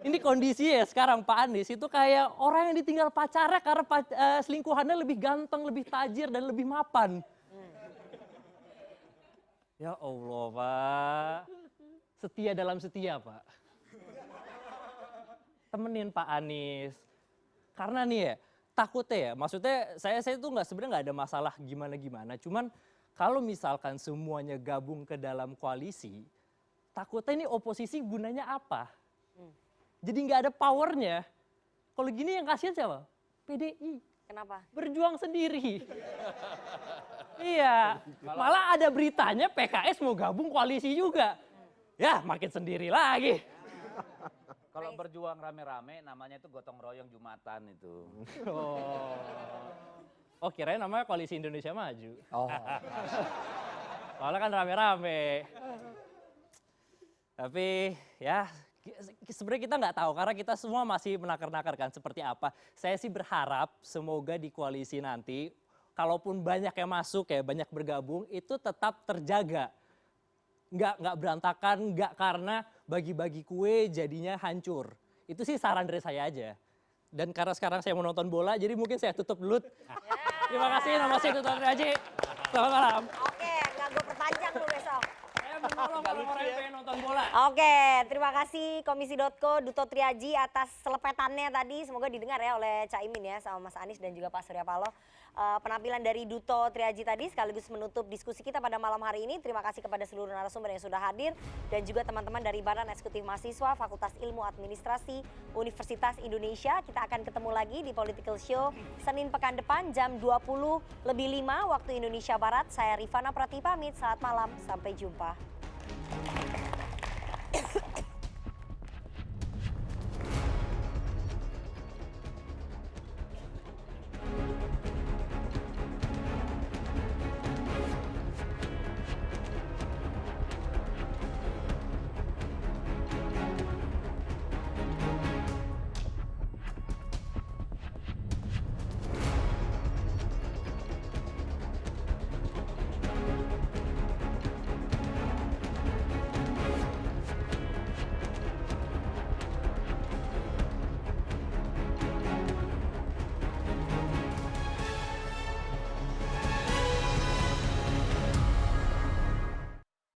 Ini kondisi ya sekarang Pak Anies itu kayak orang yang ditinggal pacarnya karena selingkuhannya lebih ganteng, lebih tajir, dan lebih mapan. Ya Allah Pak. Setia dalam setia Pak. Temenin Pak Anies. Karena nih ya, takutnya ya, maksudnya saya tuh sebenarnya nggak ada masalah gimana-gimana. Cuman kalau misalkan semuanya gabung ke dalam koalisi, takutnya ini oposisi gunanya apa? Jadi nggak ada powernya. Kalau gini yang kasihan siapa? PDI. Kenapa? Berjuang sendiri. Iya, malah ada beritanya PKS mau gabung koalisi juga. Ya makin sendiri lagi. Kalau berjuang rame-rame namanya itu gotong royong Jumatan itu. Oh kirain namanya Koalisi Indonesia Maju. Oh. Soalnya kan rame-rame. Tapi ya sebenarnya kita nggak tahu karena kita semua masih menakar-nakar kan seperti apa. Saya sih berharap semoga di koalisi nanti, kalaupun banyak yang masuk ya, banyak bergabung, itu tetap terjaga. Nggak berantakan, nggak karena bagi-bagi kue jadinya hancur. Itu sih saran dari saya aja. Dan karena sekarang saya mau nonton bola, jadi mungkin saya tutup dulu. Terima kasih, nama saya Duto Triaji. Selamat malam. Oke, nggak gue perpanjang lu besok. Saya menolong kalau orang yang pengen nonton bola. Oke, terima kasih Komisi.co Duto Triaji atas selepetannya tadi. Semoga didengar ya oleh Caimin ya, sama Mas Anies dan juga Pak Surya Paloh. Penampilan dari Duto Triaji tadi sekaligus menutup diskusi kita pada malam hari ini. Terima kasih kepada seluruh narasumber yang sudah hadir dan juga teman-teman dari Badan Eksekutif Mahasiswa Fakultas Ilmu Administrasi Universitas Indonesia. Kita akan ketemu lagi di Political Show Senin pekan depan jam 20:05 waktu Indonesia Barat. Saya Rifana Pratiwi pamit. Selamat malam, sampai jumpa.